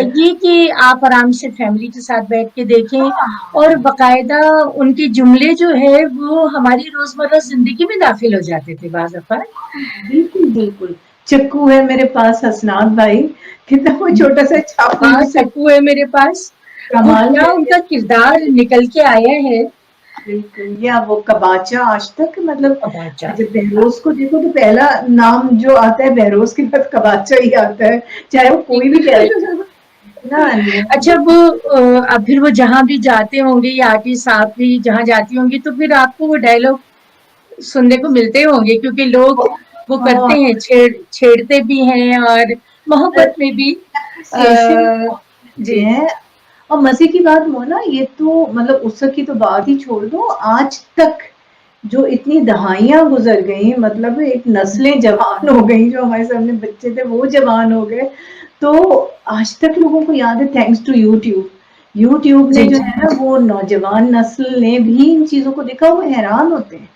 थे। ये कि आप आराम से फैमिली के साथ बैठ के देखें और हाँ, बाकायदा उनके जुमले जो है वो हमारी रोज़मर्रा ज़िंदगी में दाखिल हो जाते थे बाज़ औक़ात। बिल्कुल, बिल्कुल। चक्कू है मेरे पास हसनात भाई, कितना वो छोटा-सा चाकू हाँ, जिसे चक्कू है मेरे पास, वो कमाल क्या करके उनका किरदार निकल के आया है। बिल्कुल, या वो कबाचा आज तक मतलब तमाचा। जब बहरोज़ को देखो तो पहला नाम जो आता है बहरोज़ के बाद कबाचा ही आता है, चाहे वो कोई भी कैरेक्टर ना अच्छा वो अब फिर वो जहाँ भी जाते होंगे या आर्टिस्ट साहब भी जहाँ जाती होंगी तो फिर आपको वो डायलॉग सुनने को मिलते होंगे क्योंकि लोग वो करते बहुत हैं छेड़ते भी हैं और मोहब्बत में भी एप्रिसिएशन जी होते हैं। और मज़े की बात मोना, ये तो मतलब उस वक़्त की तो बात ही छोड़ दो, आज तक जो इतनी दहाइयाँ गुज़र गई, मतलब एक नस्लें जवान हो गई, जो हमारे सामने बच्चे थे वो जवान हो गए, तो आज तक लोगों को याद है थैंक्स टू यूट्यूब। यूट्यूब ने जी जो जी है ना वो नौजवान नस्ल ने भी इन चीज़ों को देखा, वो हैरान होते हैं।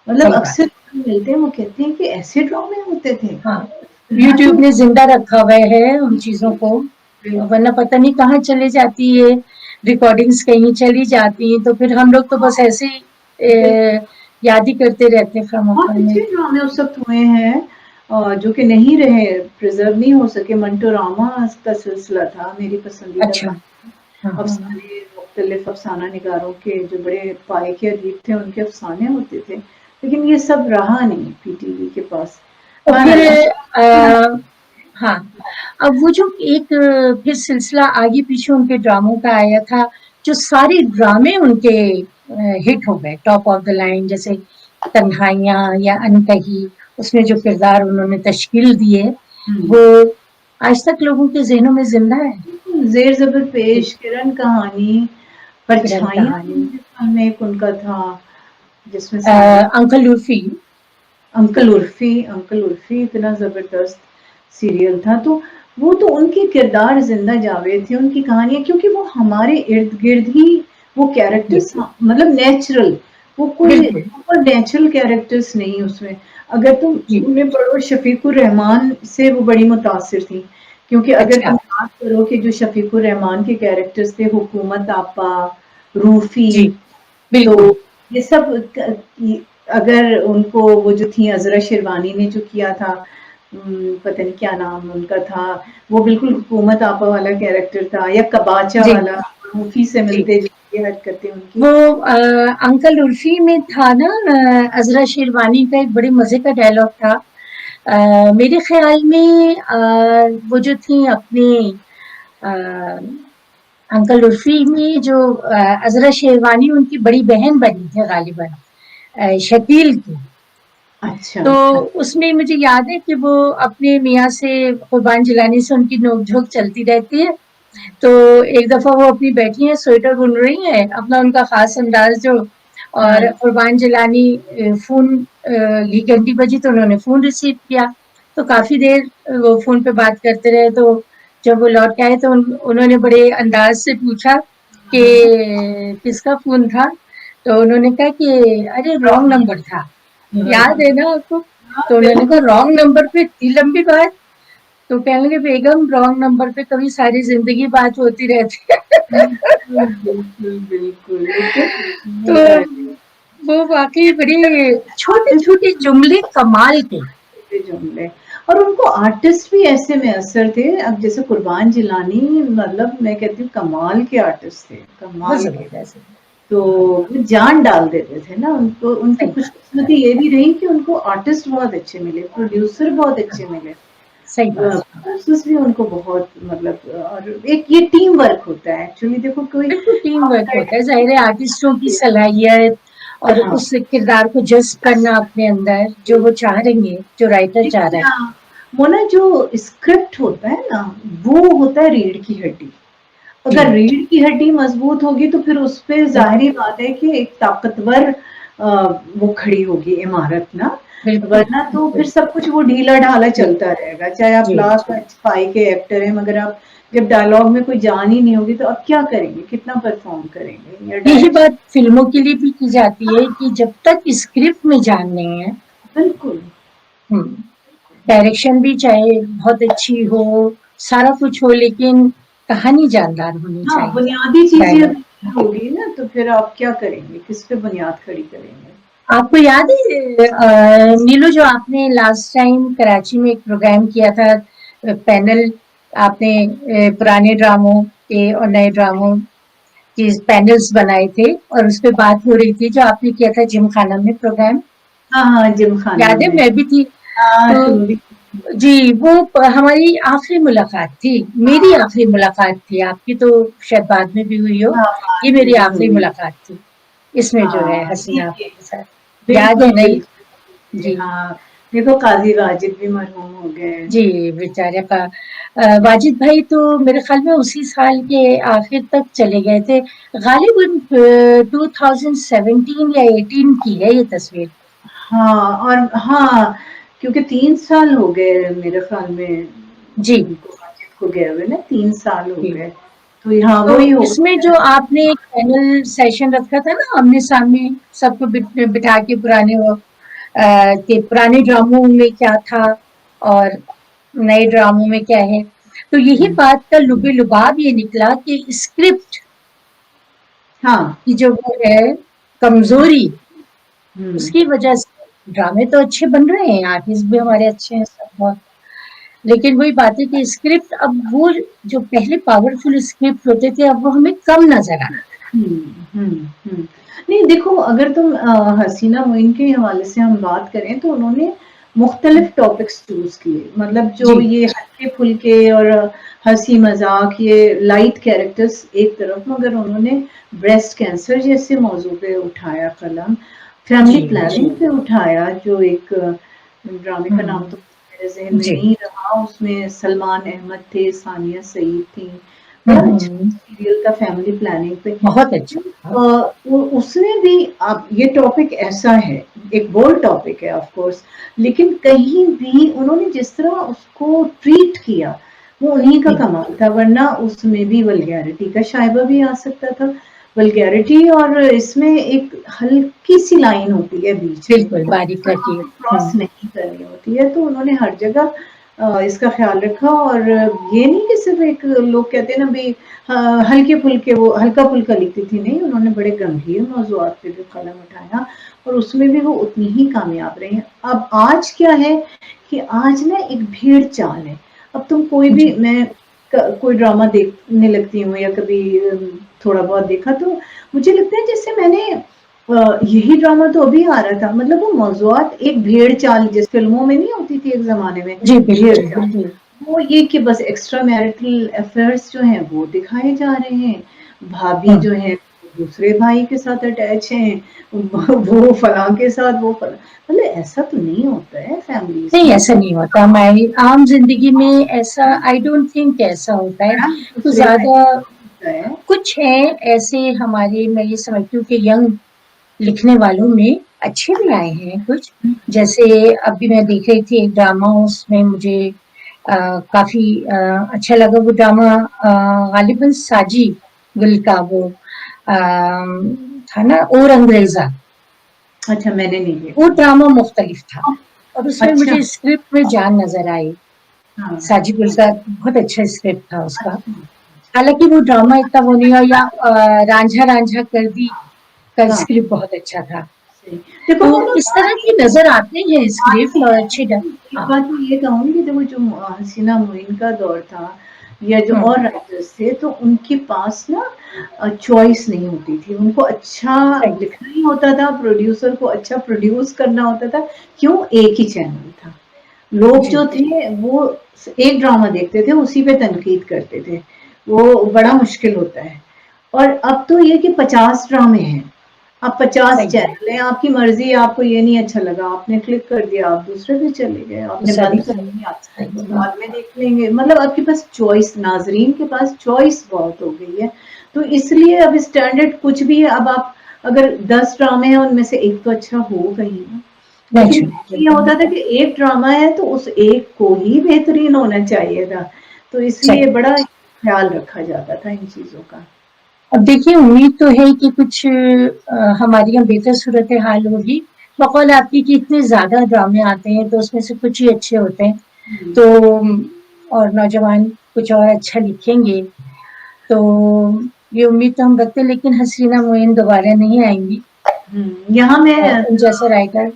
मतलब सही बात अक्सर मिलते हैं, वो कहते हैं कि ऐसे ड्रामे होते थे। हाँ ना तो यूट्यूब ने जिंदा रखा हुआ है उन चीजों को वरना पता नहीं कहाँ चले जाती है रिकॉर्डिंग्स कहीं चली जाती तो फिर हम लोग तो बस ऐसे ही याद ही करते रहते हैं बहुत खामोखा में अच्छे ड्रामे उस वक़्त हुए हैं जो कि नहीं रहे, प्रिज़र्व नहीं हो सके। मंटो रामा का सिलसिला था मेरी पसंदीदा अच्छा कहानी। हाँ हाँ अफ़साने मुख्तलिफ़ अफ़साना निगारों के जो बड़े पाए के अदीब थे, उनके अफ़साने होते थे। लेकिन ये सब रहा नहीं पीटीवी के पास। और फिर बहरहाल हाँ अब वो जो एक फिर सिलसिला आगे पीछे उनके ड्रामों का आया था जो सारे ड्रामे उनके हिट हो गए टॉप ऑफ द लाइन जैसे तन्हाइयाँ या अनकही उसमें जो किरदार उन्होंने तश्कील दिए हुँ, वो आज तक लोगों के जहनों में जिंदा है ज़ेर ज़बर पेश, किरण कहानी, किरण परछाइयाँ भी कहानी मेरे ख़्याल में एक उनका था, जिसमें सानिया अंकल उर्फी अंकल उर्फी इतना ज़बरदस्त सीरियल था, तो वो तो उनके किरदार ज़िंदा जावेद थे, उनकी कहानियाँ, क्योंकि वो हमारे इर्द-गिर्द ही वो कैरेक्टर्स बिल्कुल मतलब नेचुरल, वो कोई बिल्कुल सुपर नेचुरल कैरेक्टर्स नहीं उसमें। अगर तुम जी उन्हें पढ़ो, शफ़ीकुर रहमान से वो बड़ी मुतासिर थी, क्योंकि अगर अच्छा तुम याद करो कि जो शफ़ीकुर रहमान के कैरेक्टर्स थे, हुकूमत आपा, रूफ़ी, जी तो बिल्कुल ये सब अगर उनको वो जो थी अज़रा शिरवानी ने जो किया था, पता नहीं क्या नाम उनका था, वो बिल्कुल हुकूमत आपा वाला कैरेक्टर था, या कबाचा जी वाला, रूफी से जी मिलते जुलते हरकतें उनकी। वो अंकल उर्फी में था ना अजरा शेरवानी का एक बड़े मजे का डायलॉग था मेरे ख्याल में वो जो थी अपने अ, अंकल उर्फी में जो अजरा शेरवानी उनकी बड़ी बहन बनी थी गालिबन शकील की अच्छा, तो अच्छा। उसमें मुझे याद है कि वो अपने मियाँ से कुर्बान जलाने से उनकी नोक-झोंक चलती रहती है। तो एक दफ़ा वो अपनी बैठी हैं, स्वेटर बुन रही हैं, अपना उनका ख़ास अंदाज़ जो और हाँ, कुर्बान जलानी फ़ोन घी घंटी बजी तो उन्होंने फ़ोन रिसीव किया। तो काफ़ी देर वो फ़ोन पे बात करते रहे, तो जब वो लौट के आए तो उन्होंने बड़े अंदाज़ से पूछा हाँ, कि किसका फ़ोन था? तो उन्होंने कहा कि अरे रॉन्ग नंबर था। याद है ना आपको? हाँ, तो उन्होंने कहा बिल्कुल, रॉन्ग नंबर पे इतनी लंबी बात? तो कहने लगे बेगम रॉन्ग नंबर पे कभी सारी ज़िंदगी बात होती रहती है। बिल्कुल, बिल्कुल, बिल्कुल, लेकिन तो वो वाक़ई बड़ी छोटे-छोटे जुमले कमाल के। के जुमले। और उनको आर्टिस्ट भी ऐसे मैसर थे। अब जैसे कुर्बान जिलानी, मतलब मैं कहती हूँ कमाल के आर्टिस्ट थे, बहुत कमाल के। जबरदस्त है। तो वो जान डाल देते थे ना उनको। उनकी सही बात, खुशकिस्मती ये भी रही कि उनको आर्टिस्ट बहुत अच्छे मिले, प्रोड्यूसर बहुत अच्छे मिले, सही बात। प्रोड्यूसर्स भी उनको बहुत, मतलब और एक ये टीम वर्क होता है एक्चुअली। देखो कोई बिल्कुल टीम वर्क होता है, ज़ाहिर है आर्टिस्टों की सलाहियत और हाँ, उस किरदार को जज़्ब करना अपने अंदर, जो वो चाह रही हैं, जो राइटर चाह रहा है। लेकिन वो ना जो स्क्रिप्ट होता है ना, वो होता है रीढ़ की हड्डी। जी, अगर रीढ़ की हड्डी मजबूत होगी तो फिर उस पे बिल्कुल, ज़ाहिर-सी बात है कि एक ताकतवर वो खड़ी होगी इमारत ना, बिल्कुल, वरना तो फिर बिल्कुल। सब कुछ वो ढीला-ढाला जी, चलता रहेगा। चाहे आप जी, लाख जी। पाई के एक्टर हैं, मगर आप जब डायलॉग में कोई जान ही नहीं होगी तो आप क्या करेंगे? कितना परफ़ॉर्म करेंगे? या यही डायरेक्शन। बात फ़िल्मों के लिए भी की जाती है कि जब तक स्क्रिप्ट में जान नहीं है, बिल्कुल। हुँ, डायरेक्शन भी चाहे बहुत अच्छी हो, सारा कुछ हो, लेकिन कहानी जानदार होनी हाँ, चाहिए, बुनियादी चीज़ें अगर डायलॉग। नहीं होगी ना तो फिर आप क्या करेंगे? किस पे बुनियाद खड़ी करेंगे? आपको याद है नीलू, जो आपने लास्ट टाइम कराची में एक प्रोग्राम किया था, पैनल आपने पुराने ड्रामों के और नए ड्रामों के पैनल्स बनाए थे और उस पे बात हो रही थी, जो आपने किया था जिमखाना में प्रोग्राम, हाँ, हाँ, जिमखाना याद है? में। मैं भी थी। हाँ, तो तुम भी। जी, वो हमारी आखिरी मुलाकात थी, मेरी आखिरी मुलाकात थी, आपकी तो शायद बाद में भी हुई हो, हाँ, ये बाद में मेरी भी आखिरी हुई। मुलाकात थी, इसमें जो है हाँ, हसीना देखिए, आपके साथ। याद है बिल्कुल, नहीं? बिल्कुल। जी, जी, हाँ, देखो काज़ी वाजिद भी मरहूम हो गए। जी, बेचारे का वाजिद भाई तो मेरे ख़्याल में उसी साल के आखिर तक चले गए थे। ग़ालिबन 2017 या 18 की है ये तस्वीर। हाँ, और हाँ, क्योंकि 3 साल हो गए मेरे ख़्याल में जी, उनको, वाजिद को गए हुए ना 3 साल हो जी। गए। तो यहाँ तो वही हो इसमें गया जो है। आपने एक पैनल सेशन रखा था ना आमने-सामने सबको बिठा के, पुराने वो कि पुराने ड्रामों में क्या था और नए ड्रामों में क्या है। तो यही हुँ, बात का लुबे-लुबाब ये निकला कि स्क्रिप्ट हाँ, की जो वो है कमज़ोरी, हुँ। उसकी वजह से ड्रामे तो अच्छे बन रहे हैं, आर्टिस्ट भी हमारे अच्छे हैं सब बहुत। लेकिन वही बात है कि स्क्रिप्ट, अब वो जो पहले पावरफुल स्क्रिप्ट होते थे, अब वो हमें कम नज़र आते हैं। हुँ, हुँ, हुँ। नहीं देखो, अगर तुम हसीना मोइन के हवाले से हम बात करें तो उन्होंने मुख्तलिफ टॉपिक्स चूज़ किए। मतलब जो जी, ये हल्के-फुल्के और हँसी-मज़ाक, ये लाइट कैरेक्टर्स एक तरफ, मगर उन्होंने ब्रेस्ट कैंसर जैसे मौज़ू पे उठाया कलम, जी, फैमिली जी। प्लानिंग पे उठाया, जो एक ड्रामे का नाम तो हुँ, मेरे ज़हन में जी। नहीं रहा, उसमें सलमान अहमद थे, सानिया सईद थीं। हुँ, बड़ा अच्छा हुँ। सीरियल था फैमिली प्लानिंग पे। बहुत अच्छा, अ, बहुत। वो उसने भी, अब ये टॉपिक ऐसा है, एक बोल्ड टॉपिक है ऑफ कोर्स, लेकिन कहीं भी उन्होंने जिस तरह उसको ट्रीट किया, वो उन्हीं का जी, कमाल था, वरना उसमें भी वल्गैरिटी का शाइबा भी आ सकता था। वल्गैरिटी, और इसमें एक हल्की-सी लाइन होती है बीच में, बिल्कुल बारीक जो लकीर। आपको क्रॉस हुँ, नहीं करनी होती है, तो उन्होंने हर जगह इसका ख़्याल रखा। और ये नहीं कि सिर्फ़ एक, लोग कहते हैं ना भई, हल्के-फुल्के, वो हल्का-फुल्का लिखती थी, नहीं, उन्होंने बड़े गंभीर मौज़ूआत पे भी कलम उठाया और उसमें भी वो उतनी ही कामयाब रही हैं। अब आज क्या है कि आज ना एक भेड़-चाल है। अब तुम कोई भी, जी, मैं कोई ड्रामा देखने लगती हूँ या कभी थोड़ा बहुत देखा, तो मुझे लगता है जैसे मैंने यही ड्रामा तो अभी आ रहा था। मतलब वो मौज़ूआत एक भेड़-चाल, जैसे फ़िल्मों में नहीं होती थी एक ज़माने में, जी, बिल्कुल, भेड़-चाल। बिल्कुल। वो ये कि बस एक्स्ट्रा मैरिटल अफेयर्स जो हैं वो दिखाए जा रहे हैं। भाभी हुँ, जो है दूसरे भाई के साथ अटैच हैं, वो फलाँ के साथ, वो फलाँ, मतलब ऐसा तो नहीं होता है फैमिलीज़ नहीं में। ऐसा नहीं होता, हमारी आम ज़िंदगी में ऐसा आई डोंट थिंक ऐसा होता है। बड़ा तो दूसरे भाई ज़्यादा होता है। कुछ हैं ऐसे हमारे, मैं ये समझती हूँ कि यंग लिखने वालों में अच्छे भी आए हैं कुछ। जैसे अभी मैं देख रही थी एक ड्रामा, उसमें मुझे काफ़ी अच्छा लगा वो ड्रामा, गालिबन साजी गुल का वो था ना, और अंग्रेज़ा। अच्छा, मैंने नहीं वो देखा। ड्रामा मुख्तलिफ था और उसमें अच्छा, मुझे स्क्रिप्ट में जान नज़र आई। हाँ, साजिद गुल का बहुत अच्छा स्क्रिप्ट था उसका। अच्छा, हालाँकि वो ड्रामा इतना वो नहीं हुआ, या रांझा रांझा कर दी का हाँ, स्क्रिप्ट बहुत अच्छा था। देखो मैं तो ना इस तरह की नज़र आते हैं स्क्रिप्ट और अच्छे एक हाँ, बात मैं ये कहूँगी कि देखो जो हसीना मोइन का दौर था या जो हुँ, और राइटर्स थे तो उनके पास ना चॉइस नहीं होती थी। उनको अच्छा सही, लिखना ही होता था, प्रोड्यूसर को अच्छा प्रोड्यूस करना होता था। क्यों? एक ही चैनल था। लोग जी, जो थे वो एक ड्रामा देखते थे, उसी पे तनकीद करते थे। वो बड़ा मुश्किल होता है। और अब तो ये कि 50 ड्रामे हैं। अब 50 सही बात चैनल हैं, आपकी मर्ज़ी आपको ये नहीं अच्छा लगा, आपने क्लिक कर दिया, आप दूसरे पे चले गए, आपने दूसरा बंद देख कर लेंगे, दिया, सही हाँ, बाद में देख लेंगे। मतलब आपके पास चॉइस नाज़रीन के पास चॉइस बहुत हो गई है। तो इसलिए अब स्टैंडर्ड कुछ भी है, अब आप अगर 10 ड्रामे हैं, उनमें से एक तो अच्छा होगा ही ना। लेकिन नेचुरली पहले ये बिल्कुल, होता था कि एक ड्रामा है तो उस एक को ही बेहतरीन होना चाहिए था। तो इसलिए सही। बड़ा ख़्याल रखा जाता था इन चीज़ों का। अब देखिए उम्मीद तो है कि कुछ हमारे यहाँ बेहतर सूरत-ए-हाल होगी। बकौल आपकी कि इतने ज़्यादा ड्रामे आते हैं तो उसमें से कुछ ही अच्छे होते हैं। हुँ। तो और नौजवान कुछ और अच्छा लिखेंगे। तो ये उम्मीद तो हम रखते हैं लेकिन हसीना मोइन दोबारा नहीं आएँगी। यहाँ मैं उन जैसे राइटर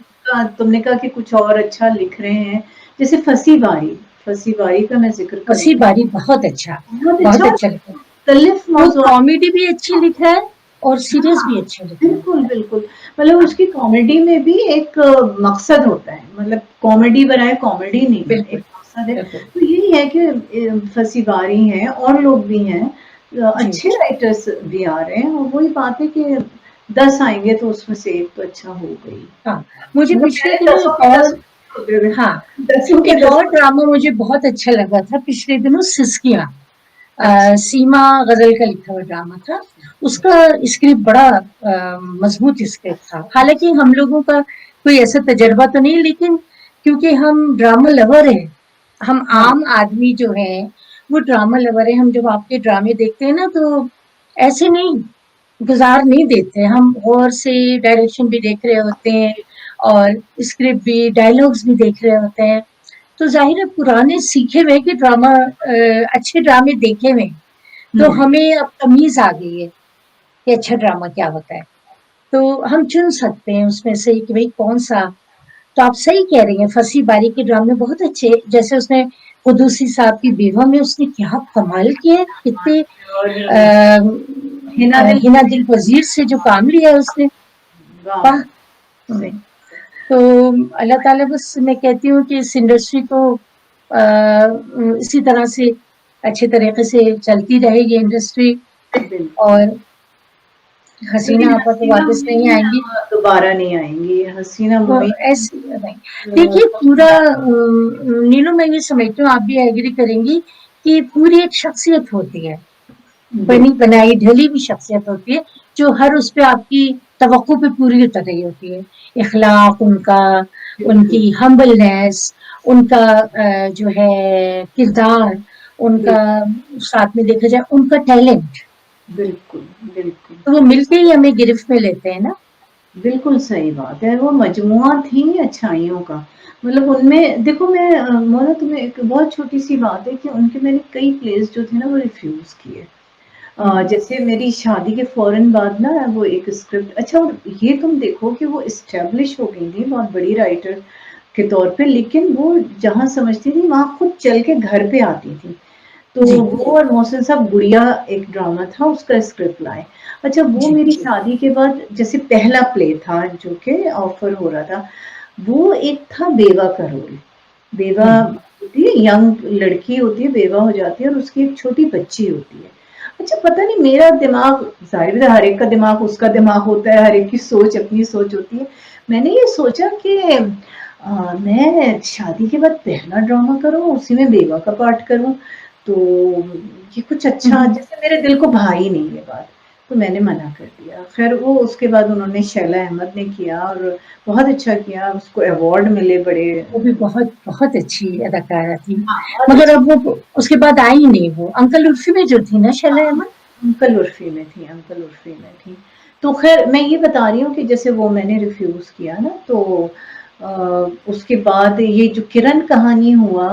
तुमने कहा कि कुछ और अच्छा लिख रहे हैं, जैसे फंसी बारी का मैं ज़िक्र वसी करूँगी। बारी बहुत बहुत अच्छा लिखा है। मुख्तलिफ वो मौज़ूआत कॉमेडी भी अच्छी लिखा है और सीरियस हाँ, भी अच्छा लिखा है। बिल्कुल, बिल्कुल। मतलब हाँ, उसकी कॉमेडी में भी एक मकसद होता है, मतलब कॉमेडी बनाए कॉमेडी नहीं है, एक बिल्कुल, मकसद है। बिल्कुल। तो यही है कि फँसी बारी हैं और लोग भी हैं जी, अच्छे राइटर्स भी आ रहे हैं और वही बात है कि 10 आएँगे तो उसमें से 1 तो अच्छा होगा ही। हाँ। मुझे मतलब पिछले पहले दिनों 10 एक के और 10 होते थे, हाँ, 10 के एक 10 और ड्रामा मुझे बहुत अच्छा लगा था पिछले दिनों सिसकियाँ। अच्छा। सीमा गज़ल का लिखा हुआ ड्रामा था। उसका स्क्रिप्ट बड़ा मज़बूत स्क्रिप्ट था। हालाँकि हम लोगों का कोई ऐसा तजुर्बा तो नहीं लेकिन क्योंकि हम ड्रामा लवर हैं, हम हाँ, आम आदमी जो हैं, वो ड्रामा लवर हैं। हम जब आपके ड्रामे देखते हैं ना तो ऐसे नहीं गुज़ार नहीं देते। हम गौर से डायरेक्शन भी देख रहे होते हैं और स्क्रिप्ट भी, डायलॉग्स भी देख रहे होते हैं। तो ज़ाहिर है पुराने सीखे हुए कि ड्रामा अच्छे ड्रामे देखे हुए हैं। तो हुँ। हमें अब तमीज़ आ गई है कि अच्छा ड्रामा क्या होता है। तो हम चुन सकते हैं उसमें से कि भई कौन-सा तो आप सही कह रही हैं, फंसी बारी के ड्रामे बहुत अच्छे जैसे उसने कुदूसी साहब की बेवा में उसने क्या कमाल किया है, कितने और हिना दिल हिना दिल वज़ीर से जो काम लिया है उसने, वाह! वाह! सही। हुँ, तो अल्लाह ताला बस मैं कहती हूँ कि इस इंडस्ट्री को इसी तरह से अच्छे तरीके से चलती रहे ये इंडस्ट्री बिल्कुल। और लेकिन हसीना आपा तो हसीना वापस नहीं मोइन आएँगी। दोबारा नहीं आएँगी। हसीना वो मोइन ऐसी नहीं देखिए पूरा नीलू मैं ये समझती हूँ आप भी एग्री करेंगी कि पूरी एक शख्सियत होती है। बनी बिल्कुल, बनाई ढली हुई शख्सियत होती है जो हर उस पे आपकी तवक्को पे पूरी उतर रही होती है। इखलाक उनका, बिल्कुल, उनकी हम्बलनेस, उनका जो है किरदार, बिल उनका साथ में देखा जाए उनका टैलेंट, बिल्कुल, बिल्कुल। तो वो मिलके ही हमें गिरफ्त में लेते हैं ना। बिल्कुल सही बात है, वो मजमुआ थी अच्छाइयों का। मतलब उनमें देखो मैं मोना तुम्हें एक बहुत छोटी-सी बात है कि उनके मैंने कई प्लेज़ जो थे ना वो रिफ्यूज़ किए। हुँ, जैसे मेरी शादी के फ़ौरन बाद ना वो एक स्क्रिप्ट अच्छा और ये तुम देखो कि वो एस्टेब्लिश हो गई थी बहुत बड़ी राइटर के तौर पे, लेकिन वो जहाँ समझती थी वहाँ खुद चल के घर पे आती थी। तो जी, वो और मोहसिन साहब गुड़िया एक ड्रामा था उसका स्क्रिप्ट लाए। अच्छा वो जी, मेरी शादी के बाद जैसे पहला प्ले था जो कि ऑफ़र हो रहा था, वो एक था बेवा का रोल। बेवा हुँ, होती है यंग लड़की होती है, बेवा हो जाती है और उसकी एक छोटी बच्ची होती है। अच्छा पता नहीं मेरा दिमाग ज़ाहिर है हर एक का दिमाग उसका दिमाग होता है, हर एक की सोच अपनी सोच होती है। मैंने ये सोचा कि मैं शादी के बाद पहला ड्रामा करूँ, उसी में बेवा का पार्ट करूँ। तो ये कुछ हुँ, अच्छा हुँ। जैसे मेरे दिल को भा ही नहीं ये बात, तो मैंने मना कर दिया। ख़ैर वो उसके बाद उन्होंने शैला अहमद ने किया और बहुत अच्छा किया, उसको अवार्ड मिले बड़े वो भी बहुत बहुत अच्छी अदाकारा थी। हाँ, बहुत मगर अच्छे अब वो उसके बाद आई नहीं वो। अंकल उर्फ़ी में जो थी ना शैला अहमद? अंकल उर्फ़ी में थी अंकल उर्फ़ी में थी। तो ख़ैर मैं ये बता रही हूँ कि जैसे वो मैंने रिफ्यूज़ किया ना तो अ, उसके बाद ये जो किरण कहानी हुआ,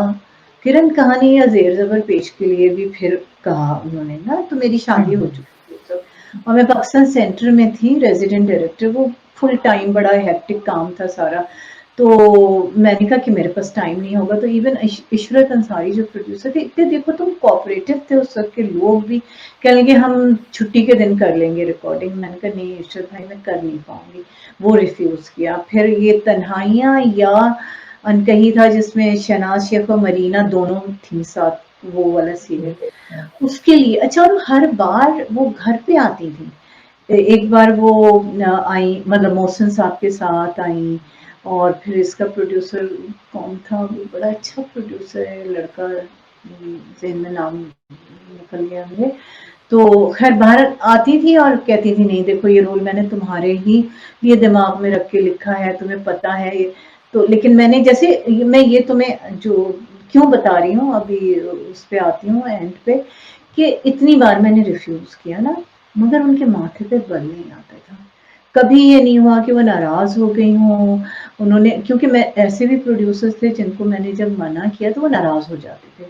किरण कहानी या ज़ेर ज़बर पेश के लिए भी फिर कहा उन्होंने ना तो मेरी शादी हो हुँ, चुकी थी उस वक़्त। और मैं पाकिस्तान सेंटर में थी रेज़िडेंट डायरेक्टर, वो फुल टाइम बड़ा हेक्टिक काम था सारा। तो मैंने कहा कि मेरे पास टाइम नहीं होगा, तो इवन इशरत अंसारी जो प्रोड्यूसर थे, इतने देखो तुम कोऑपरेटिव थे उस वक़्त के लोग भी, कह लेंगे हम छुट्टी के दिन कर लेंगे रिकॉर्डिंग। मैंने कहा नहीं इशरत भाई मैं कर नहीं पाऊँगी, वो रिफ्यूज़ किया। फिर ये तन्हाइयाँ या अनकही था जिसमें शहनाज शेख और मरीना दोनों थी साथ, वो वाला सीरियल, उसके लिए अच्छा। और हर बार वो घर पे आती थी। एक बार वो आई, मतलब मोहसिन साहब के साथ आई, और फिर इसका प्रोड्यूसर कौन था, वो बड़ा अच्छा प्रोड्यूसर है लड़का, ज़हन में नाम निकल गया मुझे। तो खैर बाहर आती थी और कहती थी नहीं देखो ये रोल मैंने तुम्हारे ही लिए दिमाग में रख के लिखा है, तुम्हें पता है ये। तो लेकिन मैंने जैसे मैं ये तुम्हें जो क्यों बता रही हूँ अभी उस पे आती हूँ एंड पे, कि इतनी बार मैंने रिफ्यूज़ किया ना, मगर उनके माथे पे बल नहीं आता था। कभी ये नहीं हुआ कि वो नाराज़ हो गई हों, उन्होंने, क्योंकि मैं ऐसे भी प्रोड्यूसर्स थे जिनको मैंने जब मना किया तो वो नाराज़ हो जाते थे।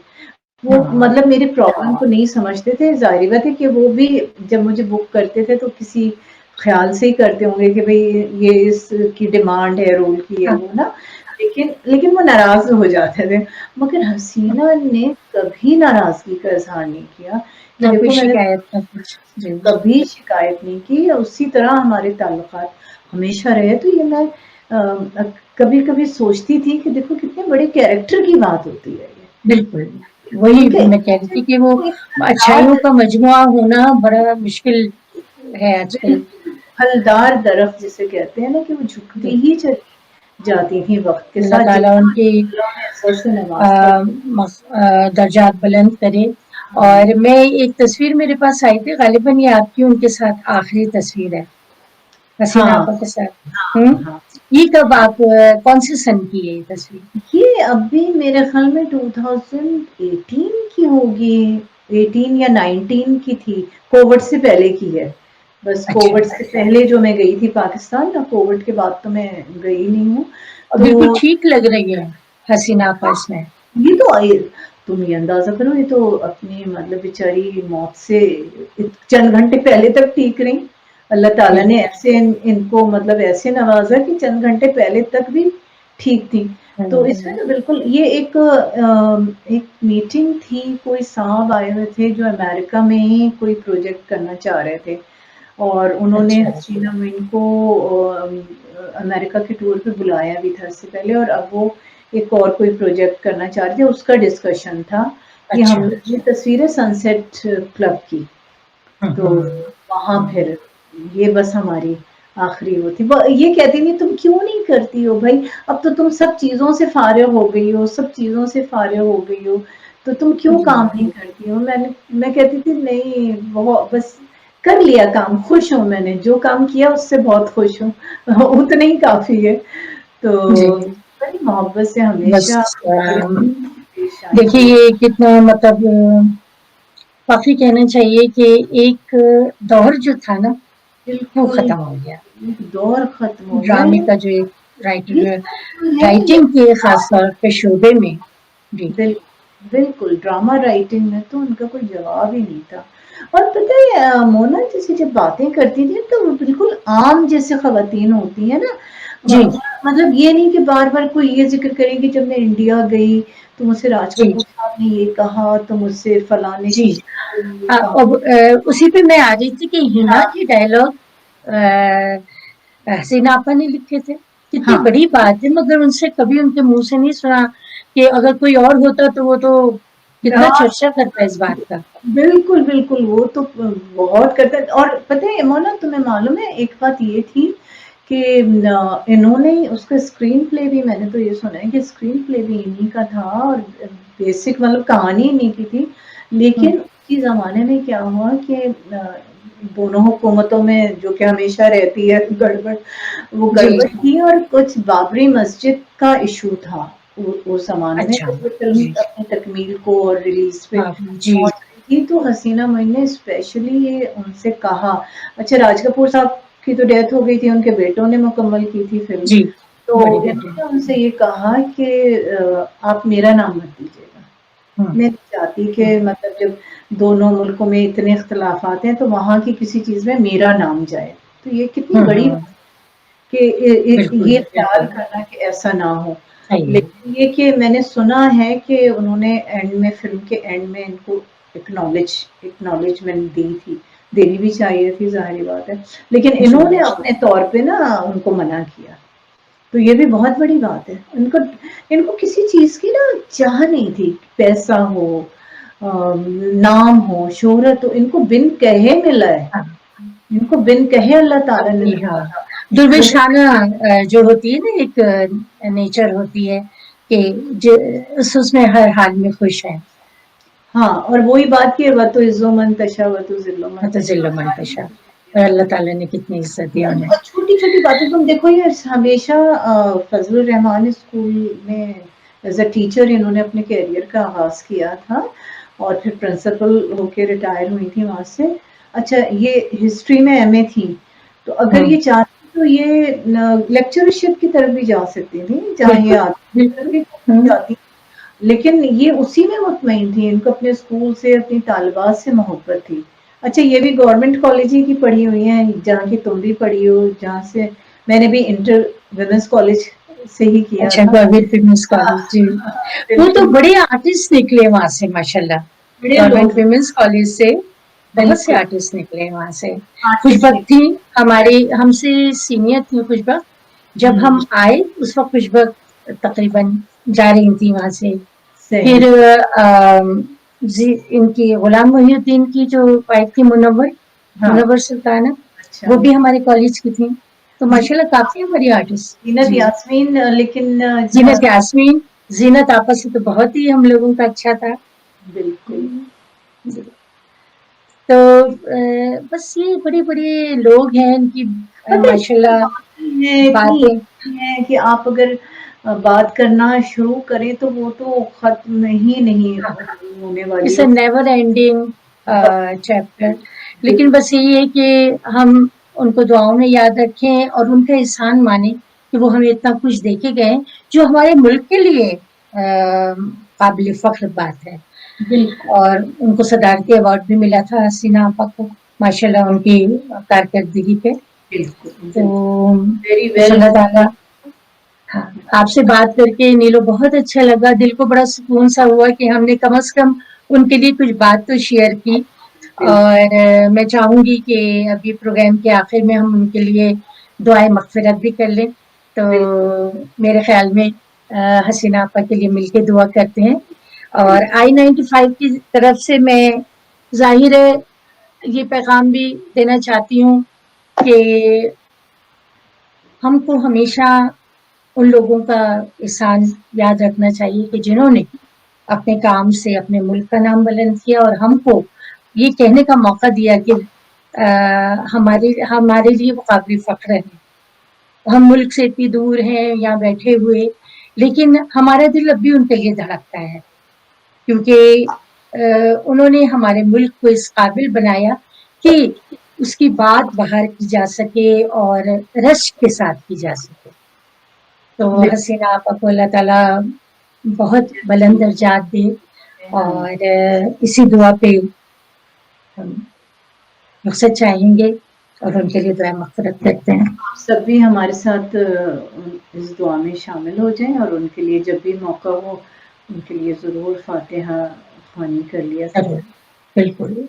वो मतलब मेरी प्रॉब्लम को नहीं समझते थे, ज़ाहिर बात है कि वो भी जब मुझे बुक करते थे तो किसी ख़्याल से ही करते होंगे कि भई ये इसकी डिमांड है रोल की, ये वो ना। लेकिन लेकिन वो नाराज़ हो जाते थे। मगर हसीना ने कभी नाराज़गी का इज़हार नहीं किया कि ना कोई देखो मैंने शिकायत ना कुछ। जी। कभी शिकायत नहीं की, उसी तरह हमारे ताल्लुकात हमेशा रहे। तो ये मैं कभी-कभी सोचती थी कि देखो कितने बड़े कैरेक्टर की बात होती है ये। बिल्कुल, वही उनके मैं कह रही थी कि वो अच्छाइयों फलदार का मजमुआ होना बड़ा मुश्किल है आजकल। फलदार दरख्त जिसे कहते हैं ना, कि वो जी, झुकती ही चली जाती थी वक़्त के अल्लाह साथ, ताला जितना उनकी अल्लाह ने असर से नवाज़ता गया। दर्जात बुलंद करे। और मैं एक तस्वीर मेरे पास आई थी, ग़ालिबन ये आपकी उनके साथ आखिरी तस्वीर है, हसीना हाँ, आपा के साथ। हाँ, हाँ। ये कब आप कौन से सन की है ये तस्वीर? ये अभी मेरे ख़्याल में 2018 की होगी, 18 या 19 की थी, कोविड से पहले की है। बस अच्छा, कोविड से पहले जो मैं गई थी पाकिस्तान ना, कोविड के बाद तो मैं गई नहीं हूँ। और बिल्कुल तो ठीक लग रही है हसीना आपा इसमें। ये तो तुम ये अंदाज़ा करो, ये तो अपनी मतलब बेचारी मौत से चंद घंटे पहले तक ठीक रहीं। अल्लाह ताला जी। ने ऐसे इनको मतलब ऐसे नवाज़ा कि चंद घंटे पहले तक भी ठीक थी। तो इसमें तो बिल्कुल ये एक मीटिंग थी, कोई साहब आए हुए थे जो अमेरिका में ही कोई प्रोजेक्ट करना चाह रहे थे, और उन्होंने अच्छा, हसीना मोइन को अमेरिका के टूर पे बुलाया भी था इससे पहले, और अब वो एक और कोई प्रोजेक्ट करना चाह रहे थे, उसका डिस्कशन था कि अच्छा। हम ये तस्वीर है सनसेट क्लब की। हुँ, तो हुँ। वहाँ फिर ये बस हमारी आखिरी वो थी। वो ये कहती थी तुम क्यों नहीं करती हो भाई, अब तो तुम सब चीज़ों से फारिग हो गई हो, सब चीज़ों से फारिग हो गई हो, तो तुम क्यों जी। काम नहीं करती हो? मैं कहती थी नहीं, वो बस कर लिया काम, खुश हूँ मैंने, जो काम किया उससे बहुत खुश हूँ, उतना ही काफ़ी है। जी। तो बड़ी मोहब्बत से बस हमेशा मेरे अम, पेश आई देखिए है। ये कितना मतलब काफ़ी कहना चाहिए कि एक दौर जो था ना, वो बिल्कुल, ख़त्म हो गया। एक दौर ख़त्म हो गया ड्रामे ये। का जो एक ये राइटर तो है ये राइटिंग के ख़ास तौर पे शोबे में। जी, बिल बिल्कुल, ड्रामा राइटिंग में तो उनका कोई जवाब ही नहीं था। और पता है मोना जैसे जब बातें करती थी तो वो बिल्कुल आम जैसे ख़वातीन होती हैं ना, जी, मतलब ये नहीं कि बार-बार कोई ये ज़िक्र करे कि जब मैं इंडिया गई तो मुझसे राज जी, कपूर साहब ने ये कहा, तो मुझसे फलाने जी। की शादी में ये कहा। अब उसी पे मैं आ रही थी कि हिना के डायलॉग हसीना आपा ने लिखे थे। कितनी हाँ, बड़ी बात है, मगर उनसे कभी उनके मुँह से नहीं सुना कि अगर कोई और होता तो वो तो कितना हाँ, चर्चा करता इस बात का। बिल्कुल, बिल्कुल, वो तो बहुत करता है। और पता है मोना तुम्हें मालूम है एक बात ये थी कि इन्होंने उसका स्क्रीन प्ले भी, मैंने तो ये सुना है कि स्क्रीन प्ले भी इन्हीं का था, और बेसिक मतलब कहानी इन्हीं की थी। हुँ, लेकिन उसी ज़माने में क्या हुआ कि दोनों हुकूमतों में जो कि हमेशा रहती है गड़बड़, वो जी, गड़बड़ थी, और कुछ बाबरी मस्जिद का इश्यू था उस ज़माने में, अच्छा, जब वो फ़िल्म जी, अपनी तकमील को और रिलीज़ पे हाँ, जी, पहुँच रही थी, तो हसीना मोइन ने स्पेशली ये उनसे कहा। अच्छा राज कपूर साहब की तो डेथ हो गई थी, उनके बेटों ने मुकम्मल की थी फ़िल्म। जी, बड़े तो बेटे। इन्होंने उनसे ये कहा कि आप मेरा नाम मत लीजिएगा। हुँ, मैं नहीं चाहती कि हुँ, मतलब जब दोनों मुल्कों में इतने इख्तिलाफ़ात हैं, तो वहाँ की किसी चीज़ में मेरा नाम जाए। तो ये कितनी हुँ, बड़ी हुँ। कि ये बिल्कुल, ख़्याल करना कि ऐसा ना हो। सही है। लेकिन ये कि मैंने सुना है कि उन्होंने एंड में फ़िल्म के एंड में इनको एक्नॉलेजमेंट दी थी। देनी भी चाहिए थी, ज़ाहिर-सी बात है। लेकिन जी, इन्होंने अपने तौर पे ना उनको मना किया। तो ये भी बहुत बड़ी बात है। इनको किसी चीज़ की ना चाह नहीं थी, पैसा हो नाम हो, शोहरत हो, इनको बिन कहे मिला है। हाँ, इनको बिन कहे अल्लाह ताला ने जी दिया हाँ। था। दुर्विशाना जो होती है ना एक नेचर होती है कि ज उसमें हर हाल में खुश हैं। हाँ, और वही बात कि वतु इज़्ज़ो मन तशा वतु ज़िल्लो मन मुतज़िल्लो तशा। मन तशा और अल्लाह ताला ने कितनी इज़्ज़त दी उन्हें। और छोटी-छोटी बातें तुम देखो ये हमेशा फज़लुर रहमान स्कूल में एज़ अ टीचर इन्होंने अपने करियर का आगाज़ किया था और फिर प्रिंसिपल होके रिटायर हुई थी वहाँ से। अच्छा ये हिस्ट्री में एमए थी, तो अगर हुँ, ये चाहती तो ये न लेक्चरशिप की तरफ भी जा सकती थी, जहाँ ये बिल्कुल, बिल्कुल। आती हुँ, जाती लेकिन ये उसी में मुतमईन थी, इनको अपने स्कूल से, अपनी तालिबात से मोहब्बत थी। अच्छा ये भी गवर्नमेंट कॉलेज ही की पढ़ी हुई हैं, जहाँ की तुम भी पढ़ी हो, जहाँ से मैंने भी इंटर वुमेन्स कॉलेज से ही किया अच्छा था। गवर्नमेंट वुमेन्स कॉलेज जी। वो तो बिल्कुल, बड़े आर्टिस्ट निकले वहाँ से माशाल्लाह। बड़े गवर्नमेंट लोग वुमेन्स कॉलेज से बहुत से बिल्कुल, आर्टिस्ट निकले वहाँ से। आर्टिस्ट खुशबक ने थी हमारी हमसे सीनियर थी खुशबक। जब हुँ, हम आए उस वक़्त खुशबक तकरीबन जा रही थी वहाँ से। सही, फिर जी इनकी गुलाम मोहिउद्दीन की जो वाइफ थी मुनव्वर, हाँ, मुनव्वर सुल्ताना, अच्छा। वो भी हमारे कॉलेज की थी। तो जी, माशाल्लाह काफ़ी हमारी आर्टिस्ट ज़ीनत जी। यास्मीन लेकिन ज़ीनत यास्मीन, ज़ीनत आपस में तो बहुत ही हम लोगों का अच्छा था। बिल्कुल। जी। तो बस ये बड़े-बड़े लोग हैं इनकी पता है इतनी माशाल्लाह बातें हैं, बातें इतनी हैं कि आप अगर बात करना शुरू करें तो वो तो खत्म ही नहीं हाँ, होने वाली इट्स अ है। नेवर एंडिंग ब चैप्टर। लेकिन बिल्कुल, बस यही है कि हम उनको दुआओं में याद रखें और उनका एहसान मानें कि वो हमें इतना कुछ दे के गए, जो हमारे मुल्क के लिए काबिल फ़ख्र बात है। बिल्कुल, और उनको सदारती अवार्ड भी मिला था हसीना आपा को, माशाल्लाह उनकी कारकर्दगी पे। बिल्कुल, तो बिल्कुल। वेरी बस वेल अल्लाह ताला हाँ, आपसे बात करके नीलो बहुत अच्छा लगा, दिल को बड़ा सुकून सा हुआ कि हमने कम से कम उनके लिए कुछ बात तो शेयर की। बिल्कुल, और मैं चाहूँगी कि अभी प्रोग्राम के आखिर में हम उनके लिए दुआए मग़फ़िरत भी कर लें। तो बिल्कुल, मेरे ख़्याल में हसीना आपा के लिए मिलके दुआ करते हैं। और बिल्कुल, I-95 की तरफ से मैं ज़ाहिर है ये पैगाम भी देना चाहती हूँ कि हमको हमेशा उन लोगों का एहसान याद रखना चाहिए कि जिन्होंने अपने काम से अपने मुल्क का नाम बुलंद किया और हमको ये कहने का मौका दिया कि हमारे हमारे लिए वो काबिल फ़ख्र हैं। हम मुल्क से इतनी दूर हैं यहाँ बैठे हुए, लेकिन हमारा दिल अब भी उनके लिए धड़कता है क्योंकि उन्होंने हमारे मुल्क को इस काबिल बनाया कि उसकी बात बाहर की जा सके और रश्क के साथ की जा सके। तो बिल्कुल, हसीना आपा को अल्लाह ताला बहुत बुलंद दर्जात दे हाँ। और इसी दुआ पे हम रुखसत चाहेंगे और उनके लिए दुआ मग़फ़िरत करते हैं। आप सब भी हमारे साथ इस दुआ में शामिल हो जाएँ और उनके लिए जब भी मौका हो, उनके लिए ज़रूर फ़ातिहा ख़्वानी कर लिया करें। ज़रूर, बिल्कुल।